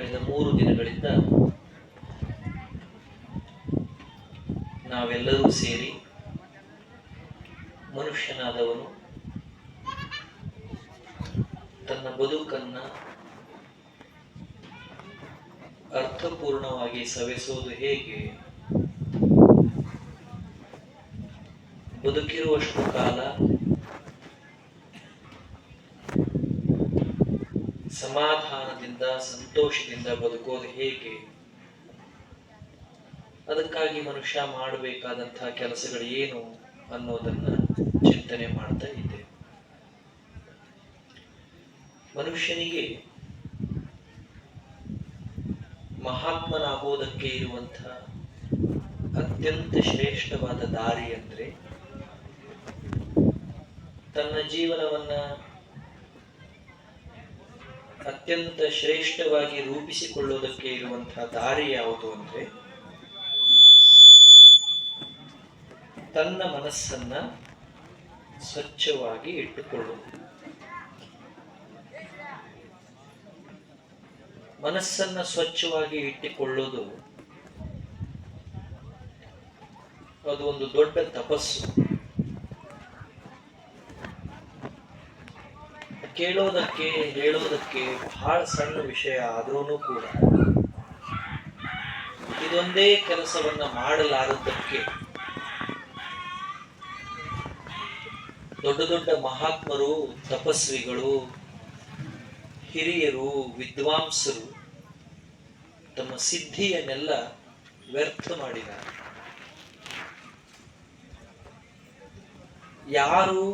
ಕಳೆದ 3 ದಿನಗಳಿಂದ ನಾವೆಲ್ಲರೂ ಸೇರಿ ಮನುಷ್ಯನಾದವನು ತನ್ನ ಬದುಕನ್ನ ಅರ್ಥಪೂರ್ಣವಾಗಿ ಸವೆಸೋದು ಹೇಗೆ, ಬದುಕಿರುವಷ್ಟು ಕಾಲ ಸಮಾಧಾನದಿಂದ ಸಂತೋಷದಿಂದ ಬದುಕೋದು ಹೇಗೆ, ಅದಕ್ಕಾಗಿ ಮನುಷ್ಯ ಮಾಡಬೇಕಾದಂತಹ ಕೆಲಸಗಳು ಏನು ಅನ್ನೋದನ್ನ ಚಿಂತನೆ ಮಾಡ್ತಾ ಇದ್ದೆ. ಮನುಷ್ಯನಿಗೆ ಮಹಾತ್ಮನಾಗೋದಕ್ಕೆ ಇರುವಂತಹ ಅತ್ಯಂತ ಶ್ರೇಷ್ಠವಾದ ದಾರಿ ಅಂದ್ರೆ ತನ್ನ ಜೀವನವನ್ನ ಅತ್ಯಂತ ಶ್ರೇಷ್ಠವಾಗಿ ರೂಪಿಸಿಕೊಳ್ಳುವುದಕ್ಕೆ ಇರುವಂತಹ ದಾರಿ ಯಾವುದು ಅಂದ್ರೆ ತನ್ನ ಮನಸ್ಸನ್ನ ಸ್ವಚ್ಛವಾಗಿ ಇಟ್ಟುಕೊಳ್ಳುವುದು. ಮನಸ್ಸನ್ನ ಸ್ವಚ್ಛವಾಗಿ ಇಟ್ಟುಕೊಳ್ಳೋದು ಅದು ಒಂದು ದೊಡ್ಡ ತಪಸ್ಸು. ಕೇಳೋದಕ್ಕೆ ಹೇಳೋದಕ್ಕೆ ಬಹಳ ಸಣ್ಣ ವಿಷಯ ಆದ್ರೂ ಕೂಡ ಇದೊಂದೇ ಕೆಲಸವನ್ನ ಮಾಡಲಾರದಕ್ಕೆ ದೊಡ್ಡ ದೊಡ್ಡ ಮಹಾತ್ಮರು, ತಪಸ್ವಿಗಳು, ಹಿರಿಯರು, ವಿದ್ವಾಂಸರು ತಮ್ಮ ಸಿದ್ಧಿಯನ್ನೆಲ್ಲ ವ್ಯರ್ಥ ಮಾಡಿದ್ದಾರೆ. ಯಾರು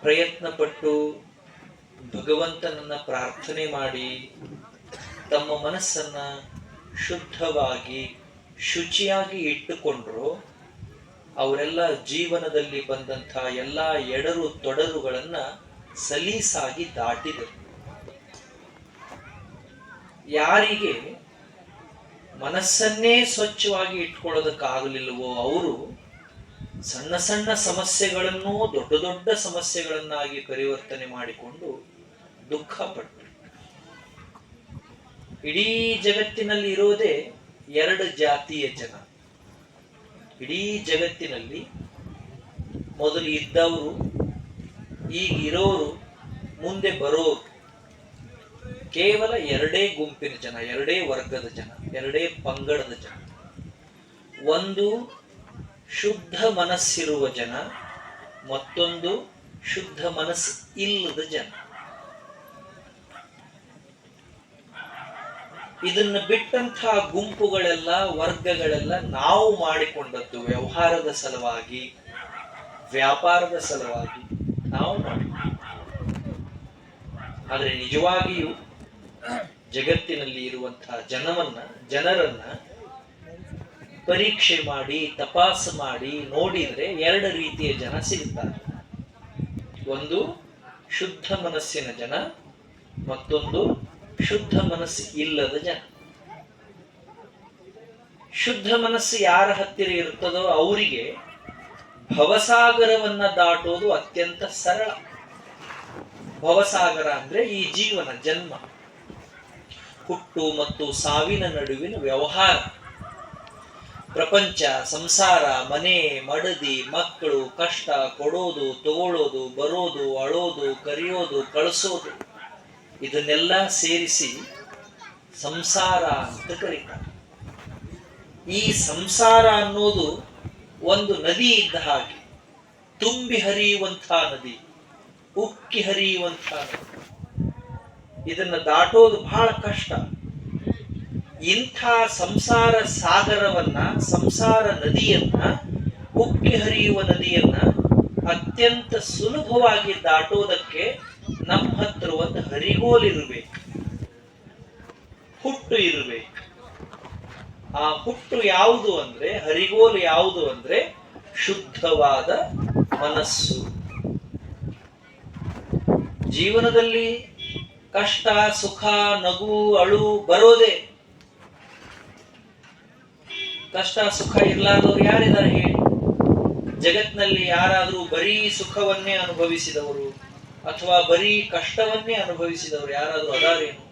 ಪ್ರಯತ್ನ ಪಟ್ಟು ಭಗವಂತನನ್ನ ಪ್ರಾರ್ಥನೆ ಮಾಡಿ ತಮ್ಮ ಮನಸ್ಸನ್ನ ಶುದ್ಧವಾಗಿ ಶುಚಿಯಾಗಿ ಇಟ್ಟುಕೊಂಡ್ರು, ಅವರೆಲ್ಲ ಜೀವನದಲ್ಲಿ ಬಂದಂಥ ಎಲ್ಲ ಎಡರು ತೊಡರುಗಳನ್ನ ಸಲೀಸಾಗಿ ದಾಟಿದರು. ಯಾರಿಗೆ ಮನಸ್ಸನ್ನೇ ಸ್ವಚ್ಛವಾಗಿ ಇಟ್ಕೊಳ್ಳೋದಕ್ಕಾಗಲಿಲ್ಲವೋ ಅವರು ಸಣ್ಣ ಸಣ್ಣ ಸಮಸ್ಯೆಗಳನ್ನು ದೊಡ್ಡ ದೊಡ್ಡ ಸಮಸ್ಯೆಗಳನ್ನಾಗಿ ಪರಿವರ್ತನೆ ಮಾಡಿಕೊಂಡು ದುಃಖ ಪಟ್ಟರು. ಇಡೀ ಜಗತ್ತಿನಲ್ಲಿ ಇರೋದೇ 2 ಜಾತಿಯ ಜನ. ಇಡೀ ಜಗತ್ತಿನಲ್ಲಿ ಮೊದಲು ಇದ್ದವರು, ಈಗ ಇರೋರು, ಮುಂದೆ ಬರೋರು, ಕೇವಲ 2 ಗುಂಪಿನ ಜನ, 2 ವರ್ಗದ ಜನ, 2 ಪಂಗಡದ ಜನ. ಒಂದು ಶುದ್ಧ ಮನಸ್ಸಿರುವ ಜನ, ಮತ್ತೊಂದು ಶುದ್ಧ ಮನಸ್ಸು ಇಲ್ಲದ ಜನ. ಇದನ್ನು ಬಿಟ್ಟಂತಹ ಗುಂಪುಗಳೆಲ್ಲ, ವರ್ಗಗಳೆಲ್ಲ ನಾವು ಮಾಡಿಕೊಂಡದ್ದು ವ್ಯವಹಾರದ ಸಲುವಾಗಿ, ವ್ಯಾಪಾರದ ಸಲುವಾಗಿ ನಾವು ಮಾಡಿ. ಆದರೆ ನಿಜವಾಗಿಯೂ ಜಗತ್ತಿನಲ್ಲಿ ಇರುವಂತಹ ಜನರನ್ನ ಪರೀಕ್ಷೆ ಮಾಡಿ, ತಪಾಸು ಮಾಡಿ ನೋಡಿದ್ರೆ 2 ರೀತಿಯ ಜನ ಸಿಗುತ್ತಾರೆ. ಒಂದು ಶುದ್ಧ ಮನಸ್ಸಿನ ಜನ, ಮತ್ತೊಂದು ಶುದ್ಧ ಮನಸ್ಸು ಇಲ್ಲದ ಜನ. ಶುದ್ಧ ಮನಸ್ಸು ಯಾರ ಹತ್ತಿರ ಇರ್ತದೋ ಅವರಿಗೆ ಭವಸಾಗರವನ್ನ ದಾಟೋದು ಅತ್ಯಂತ ಸರಳ. ಭವಸಾಗರ ಅಂದ್ರೆ ಈ ಜೀವನ, ಜನ್ಮ, ಹುಟ್ಟು ಮತ್ತು ಸಾವಿನ ನಡುವಿನ ವ್ಯವಹಾರ. ಪ್ರಪಂಚ, ಸಂಸಾರ, ಮನೆ, ಮಡದಿ, ಮಕ್ಕಳು, ಕಷ್ಟ, ಕೊಡೋದು, ತಗೊಳ್ಳೋದು, ಬರೋದು, ಅಳೋದು, ಕರೆಯೋದು, ಕಳಿಸೋದು, ಇದನ್ನೆಲ್ಲ ಸೇರಿಸಿ ಸಂಸಾರ ಅಂತ ಕರೀತಾರೆ. ಈ ಸಂಸಾರ ಅನ್ನೋದು ಒಂದು ನದಿ ಇದ್ದ ಹಾಗೆ, ತುಂಬಿ ಹರಿಯುವಂತಹ ನದಿ, ಉಕ್ಕಿ ಹರಿಯುವಂತಹ ನದಿ. ಇದನ್ನ ದಾಟೋದು ಬಹಳ ಕಷ್ಟ. ಇಂಥ ಸಂಸಾರ ಸಾಗರವನ್ನ, ಸಂಸಾರ ನದಿಯನ್ನ, ಉಕ್ಕಿ ಹರಿಯುವ ನದಿಯನ್ನ ಅತ್ಯಂತ ಸುಲಭವಾಗಿ ದಾಟೋದಕ್ಕೆ ನಮ್ಮ ಹತ್ರ ಒಂದು ಹರಿಗೋಲಿರ್ಬೇಕು, ಹುಟ್ಟು ಇರಬೇಕು. ಆ ಹುಟ್ಟು ಯಾವುದು ಅಂದ್ರೆ, ಹರಿಗೋಲು ಯಾವುದು ಅಂದ್ರೆ ಶುದ್ಧವಾದ ಮನಸ್ಸು. ಜೀವನದಲ್ಲಿ ಕಷ್ಟ, ಸುಖ, ನಗು, ಅಳು ಬರೋದೇ. ಕಷ್ಟ ಸುಖ ಇರ್ಲಾರ್ದವ್ರು ಯಾರಿದ್ದಾರೆ ಹೇಳಿ? ಜಗತ್ನಲ್ಲಿ ಯಾರಾದ್ರೂ ಬರೀ ಸುಖವನ್ನೇ ಅನುಭವಿಸಿದವರು ಅಥವಾ ಬರೀ ಕಷ್ಟವನ್ನೇ ಅನುಭವಿಸಿದವರು ಯಾರಾದ್ರೂ ಅದಾರೇನು?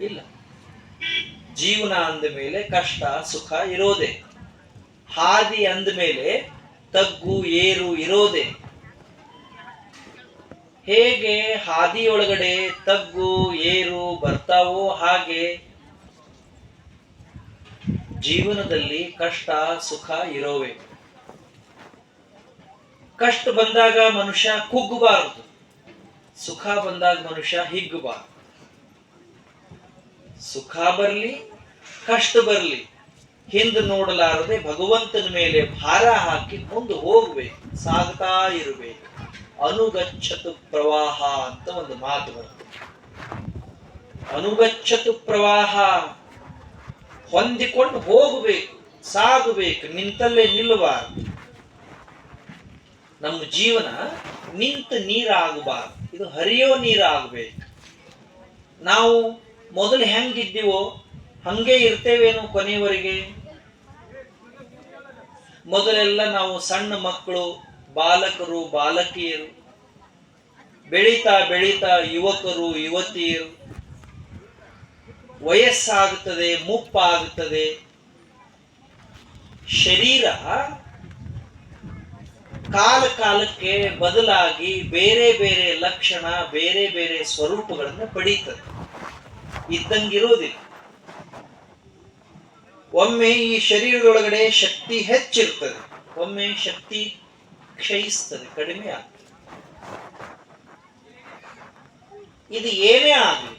ಇಲ್ಲ. ಜೀವನ ಅಂದ ಮೇಲೆ ಕಷ್ಟ ಸುಖ ಇರೋದೆ. ಹಾದಿ ಅಂದ ಮೇಲೆ ತಗ್ಗು ಏರು ಇರೋದೆ. ಹೇಗೆ ಹಾದಿಯೊಳಗಡೆ ತಗ್ಗು ಏರು ಬರ್ತಾವೋ ಹಾಗೆ ಜೀವನದಲ್ಲಿ ಕಷ್ಟ ಸುಖ ಇರೋವೆ. ಕಷ್ಟ ಬಂದಾಗ ಮನುಷ್ಯ ಕುಗ್ಗಬಾರದು, ಸುಖ ಬಂದಾಗ ಮನುಷ್ಯ ಹಿಗ್ಗಬಾರದು. ಸುಖ ಬರ್ಲಿ ಕಷ್ಟ ಬರ್ಲಿ ಹಿಂದೆ ನೋಡಲಾರದೆ ಭಗವಂತನ ಮೇಲೆ ಭಾರ ಹಾಕಿ ಮುಂದೆ ಹೋಗ್ಬೇಕು, ಸಾಗ್ತಾ ಇರಬೇಕು. ಅನುಗಚ್ಚತು ಪ್ರವಾಹ ಅಂತ ಒಂದು ಮಾತು ಬರ್ತದೆ. ಅನುಗಚ್ಚತು ಪ್ರವಾಹ, ಹೊಂದಿಕೊಂಡು ಹೋಗಬೇಕು, ಸಾಗಬೇಕು, ನಿಂತಲ್ಲೇ ನಿಲ್ಲಬಾರದು. ನಮ್ಮ ಜೀವನ ನಿಂತ ನೀರಾಗಬಾರದು, ಇದು ಹರಿಯೋ ನೀರಾಗಬೇಕು. ನಾವು ಮೊದಲು ಹೆಂಗಿದ್ದೀವೋ ಹಂಗೆ ಇರ್ತೇವೇನೋ ಕೊನೆಯವರೆಗೆ. ಮೊದಲೆಲ್ಲ ನಾವು ಸಣ್ಣ ಮಕ್ಕಳು, ಬಾಲಕರು ಬಾಲಕಿಯರು, ಬೆಳೀತಾ ಬೆಳೀತಾ ಯುವಕರು ಯುವತಿಯರು, ವಯಸ್ಸಾಗುತ್ತದೆ, ಮುಪ್ಪಾಗುತ್ತದೆ. ಶರೀರ ಕಾಲ ಕಾಲಕ್ಕೆ ಬದಲಾಗಿ ಬೇರೆ ಬೇರೆ ಲಕ್ಷಣ, ಬೇರೆ ಬೇರೆ ಸ್ವರೂಪಗಳನ್ನು ಪಡೀತದೆ, ಇದ್ದಂಗಿರೋದಿಲ್ಲ. ಒಮ್ಮೆ ಈ ಶರೀರದೊಳಗಡೆ ಶಕ್ತಿ ಹೆಚ್ಚಿರ್ತದೆ, ಒಮ್ಮೆ ಶಕ್ತಿ ಕ್ಷಯಿಸ್ತದೆ, ಕಡಿಮೆ ಆಗ್ತದೆ. ಇದು ಏನೇ ಆಗಲಿ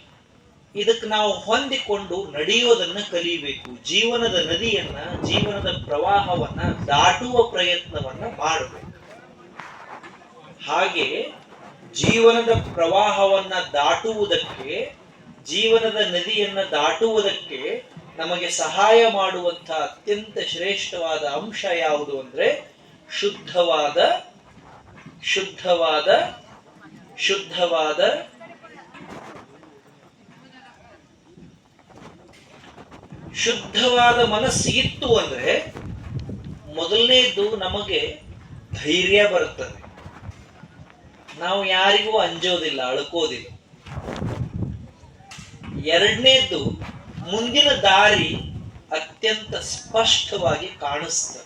ಇದಕ್ಕೆ ನಾವು ಹೊಂದಿಕೊಂಡು ನಡೆಯೋದನ್ನ ಕಲಿಬೇಕು. ಜೀವನದ ನದಿಯನ್ನ, ಜೀವನದ ಪ್ರವಾಹವನ್ನ ದಾಟುವ ಪ್ರಯತ್ನವನ್ನ ಮಾಡಬೇಕು. ಹಾಗೆ ಜೀವನದ ಪ್ರವಾಹವನ್ನ ದಾಟುವುದಕ್ಕೆ, ಜೀವನದ ನದಿಯನ್ನ ದಾಟುವುದಕ್ಕೆ ನಮಗೆ ಸಹಾಯ ಮಾಡುವಂತಹ ಅತ್ಯಂತ ಶ್ರೇಷ್ಠವಾದ ಅಂಶ ಯಾವುದು ಅಂದ್ರೆ ಶುದ್ಧವಾದ ಶುದ್ಧವಾದ ಶುದ್ಧವಾದ ಶುದ್ಧವಾದ ಮನಸ್ಸು ಇತ್ತು ಅಂದ್ರೆ ಮೊದಲನೇದು ನಮಗೆ ಧೈರ್ಯ ಬರುತ್ತದೆ. ನಾವು ಯಾರಿಗೂ ಅಂಜೋದಿಲ್ಲ, ಅಳ್ಕೋದಿಲ್ಲ. ಎರಡನೇದು ಮುಂದಿನ ದಾರಿ ಅತ್ಯಂತ ಸ್ಪಷ್ಟವಾಗಿ ಕಾಣಿಸ್ತದೆ.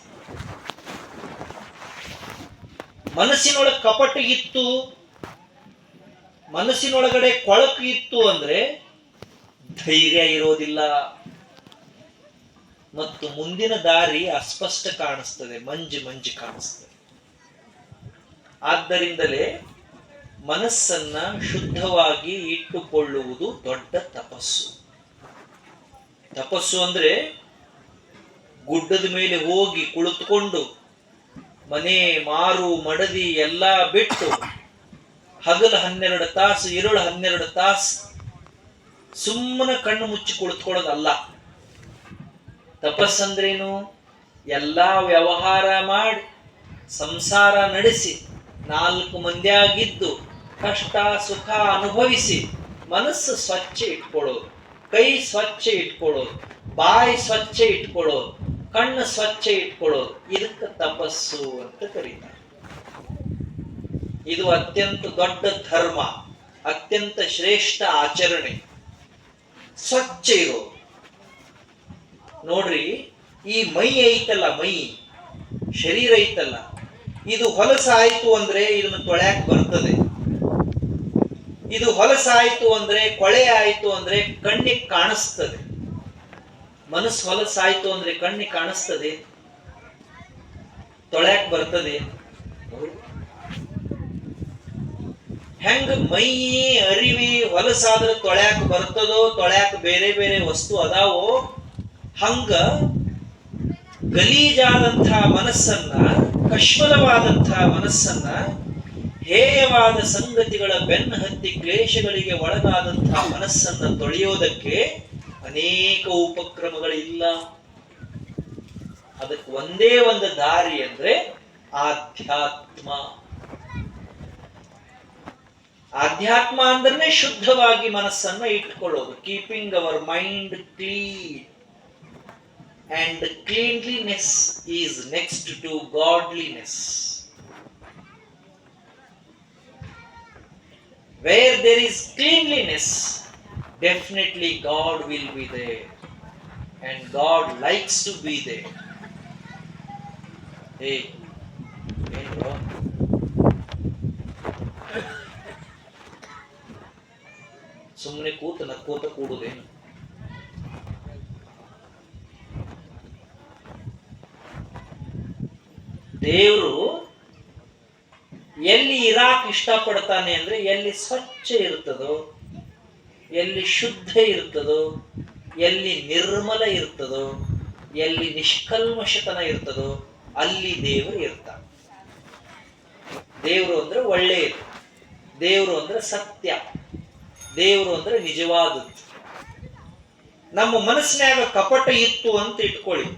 ಮನಸ್ಸಿನೊಳಗೆ ಕಪಟ ಇತ್ತು, ಮನಸ್ಸಿನೊಳಗಡೆ ಕೊಳಕು ಇತ್ತು ಅಂದ್ರೆ ಧೈರ್ಯ ಇರೋದಿಲ್ಲ ಮತ್ತು ಮುಂದಿನ ದಾರಿ ಅಸ್ಪಷ್ಟ ಕಾಣಿಸ್ತದೆ, ಮಂಜು ಮಂಜು ಕಾಣಿಸ್ತದೆ. ಆದ್ದರಿಂದಲೇ ಮನಸ್ಸನ್ನ ಶುದ್ಧವಾಗಿ ಇಟ್ಟುಕೊಳ್ಳುವುದು ದೊಡ್ಡ ತಪಸ್ಸು. ತಪಸ್ಸು ಅಂದ್ರೆ ಗುಡ್ಡದ ಮೇಲೆ ಹೋಗಿ ಕುಳಿತುಕೊಂಡು ಮನೆ ಮಾರು ಮಡದಿ ಎಲ್ಲ ಬಿಟ್ಟು ಹಗಲು 12 ತಾಸು ಇರುಳು 12 ತಾಸು ಸುಮ್ಮನೆ ಕಣ್ಣು ಮುಚ್ಚಿ ಕುಳಿತುಕೊಳ್ಳೋದಲ್ಲ. ತಪಸ್ಸಂದ್ರೇನು? ಎಲ್ಲಾ ವ್ಯವಹಾರ ಮಾಡಿ ಸಂಸಾರ ನಡೆಸಿ 4 ಮಂದಿಯಾಗಿದ್ದು ಕಷ್ಟ ಸುಖ ಅನುಭವಿಸಿ ಮನಸ್ಸು ಸ್ವಚ್ಛ ಇಟ್ಕೊಳ್ಳೋದು, ಕೈ ಸ್ವಚ್ಛ ಇಟ್ಕೊಳ್ಳೋದು, ಬಾಯಿ ಸ್ವಚ್ಛ ಇಟ್ಕೊಳ್ಳೋದು, ಕಣ್ಣು ಸ್ವಚ್ಛ ಇಟ್ಕೊಳ್ಳೋದು, ಇದಕ್ಕೆ ತಪಸ್ಸು ಅಂತ ಕರೀತಾರೆ. ಇದು ಅತ್ಯಂತ ದೊಡ್ಡ ಧರ್ಮ, ಅತ್ಯಂತ ಶ್ರೇಷ್ಠ ಆಚರಣೆ, ಸ್ವಚ್ಛ ಇರೋದು. ನೋಡ್ರಿ, ಈ ಮೈ ಐತಲ್ಲ, ಮೈ ಶರೀರ ಐತಲ್ಲ, ಇದು ಹೊಲಸಾಯ್ತು ಅಂದ್ರೆ ಇದನ್ನು ತೊಳ್ಯಾಕ್ ಬರ್ತದೆ. ಇದು ಹೊಲಸಾಯ್ತು ಅಂದ್ರೆ, ಕೊಳೆ ಆಯ್ತು ಅಂದ್ರೆ ಕಣ್ಣಿಗೆ ಕಾಣಿಸ್ತದೆ. ಮನಸ್ಸು ಹೊಲಸಾಯ್ತು ಅಂದ್ರೆ ಕಣ್ಣಿಗೆ ಕಾಣಿಸ್ತದೆ, ತೊಳ್ಯಾಕ್ ಬರ್ತದೆ. ಹೆಂಗ ಮೈ ಅರಿವಿ ಹೊಲಸಾದ್ರೆ ತೊಳ್ಯಾಕ್ ಬರ್ತದೋ, ತೊಳ್ಯಾಕ್ ಬೇರೆ ಬೇರೆ ವಸ್ತು ಅದಾವೋ, ಹಂಗ ಗಲೀಜಾದಂತಹ ಮನಸ್ಸನ್ನ, ಕಶ್ಮಲವಾದಂತಹ ಮನಸ್ಸನ್ನ, ಹೇಯವಾದ ಸಂಗತಿಗಳ ಬೆನ್ನು ಹತ್ತಿ ಕ್ಲೇಶಗಳಿಗೆ ಒಳಗಾದಂತಹ ಮನಸ್ಸನ್ನ ತೊಳೆಯೋದಕ್ಕೆ ಅನೇಕ ಉಪಕ್ರಮಗಳಿಲ್ಲ. ಅದಕ್ಕೆ ಒಂದೇ ಒಂದು ದಾರಿ ಅಂದ್ರೆ ಆಧ್ಯಾತ್ಮ. ಆಧ್ಯಾತ್ಮ ಅಂದ್ರೆ ಶುದ್ಧವಾಗಿ ಮನಸ್ಸನ್ನ ಇಟ್ಕೊಳ್ಳೋದು. Keeping our mind clean. And cleanliness is next to godliness. Where there is cleanliness, definitely God will be there and God likes to be there. Hey, ಏನು bro? ಸುಮ್ಮನೆ ಕೂತು ನಕ್ಕೋತ ಕೂಡುದೇನು? ದೇವರು ಎಲ್ಲಿ ಇರಾಕ್ ಇಷ್ಟಪಡ್ತಾನೆ ಅಂದ್ರೆ ಎಲ್ಲಿ ಸ್ವಚ್ಛ ಇರ್ತದೋ, ಎಲ್ಲಿ ಶುದ್ಧ ಇರ್ತದೋ, ಎಲ್ಲಿ ನಿರ್ಮಲ ಇರ್ತದೋ, ಎಲ್ಲಿ ನಿಷ್ಕಲ್ಮಶತನ ಇರ್ತದೋ ಅಲ್ಲಿ ದೇವರು ಇರ್ತಾನೆ. ದೇವರು ಅಂದ್ರೆ ಒಳ್ಳೆಯದು, ದೇವರು ಅಂದ್ರೆ ಸತ್ಯ, ದೇವರು ಅಂದ್ರೆ ನಿಜವಾದದ್ದು. ನಮ್ಮ ಮನಸ್ಸಿನಾಗ ಕಪಟ ಇತ್ತು ಅಂತ ಇಟ್ಕೊಳ್ಳಿ,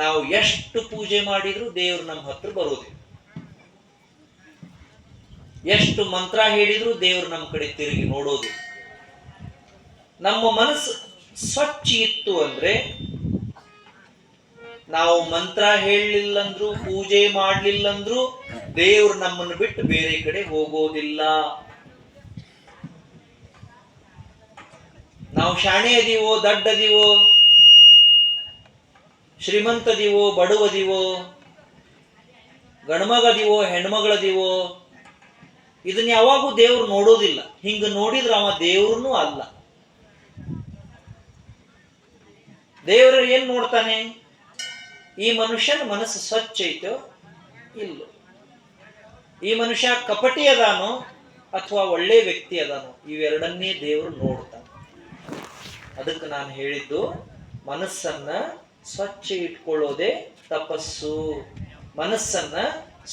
ನಾವು ಎಷ್ಟು ಪೂಜೆ ಮಾಡಿದ್ರು ದೇವರು ನಮ್ಮ ಹತ್ರ ಬರೋದಿಲ್ಲ. ಎಷ್ಟು ಮಂತ್ರ ಹೇಳಿದ್ರು ದೇವರು ನಮ್ಮ ಕಡೆ ತಿರುಗಿ ನೋಡೋದು. ನಮ್ಮ ಮನಸ್ಸು ಸ್ವಚ್ಛ ಇತ್ತು ಅಂದ್ರೆ ನಾವು ಮಂತ್ರ ಹೇಳಲಿಲ್ಲಂದ್ರು, ಪೂಜೆ ಮಾಡಲಿಲ್ಲಂದ್ರು ದೇವರು ನಮ್ಮನ್ನು ಬಿಟ್ಟು ಬೇರೆ ಕಡೆ ಹೋಗೋದಿಲ್ಲ. ನಾವು ಶಾಣೆ ಅದೀವೋ, ದಡ್ಡದೀವೋ, ಶ್ರೀಮಂತದೀವೋ, ಬಡವದೀವೋ, ಗಂಡ್ಮಗದೀವೋ, ಹೆಣ್ಮಗಳದೀವೋ, ಇದನ್ನ ಯಾವಾಗೂ ದೇವ್ರು ನೋಡೋದಿಲ್ಲ. ಹಿಂಗ ನೋಡಿದ್ರೆ ಅವ ದೇವ್ರನ್ನೂ ಅಲ್ಲ. ದೇವರು ಏನ್ ನೋಡ್ತಾನೆ? ಈ ಮನುಷ್ಯನ ಮನಸ್ಸು ಸ್ವಚ್ಛ ಐತೋ ಇಲ್ಲೋ, ಈ ಮನುಷ್ಯ ಕಪಟಿ ಅದಾನೋ ಅಥವಾ ಒಳ್ಳೆ ವ್ಯಕ್ತಿ ಅದಾನೋ, ಇವೆರಡನ್ನೇ ದೇವರು ನೋಡ್ತಾನೆ. ಅದಕ್ಕೆ ನಾನು ಹೇಳಿದ್ದು, ಮನಸ್ಸನ್ನ ಸ್ವಚ್ಛ ಇಟ್ಕೊಳ್ಳೋದೇ ತಪಸ್ಸು, ಮನಸ್ಸನ್ನ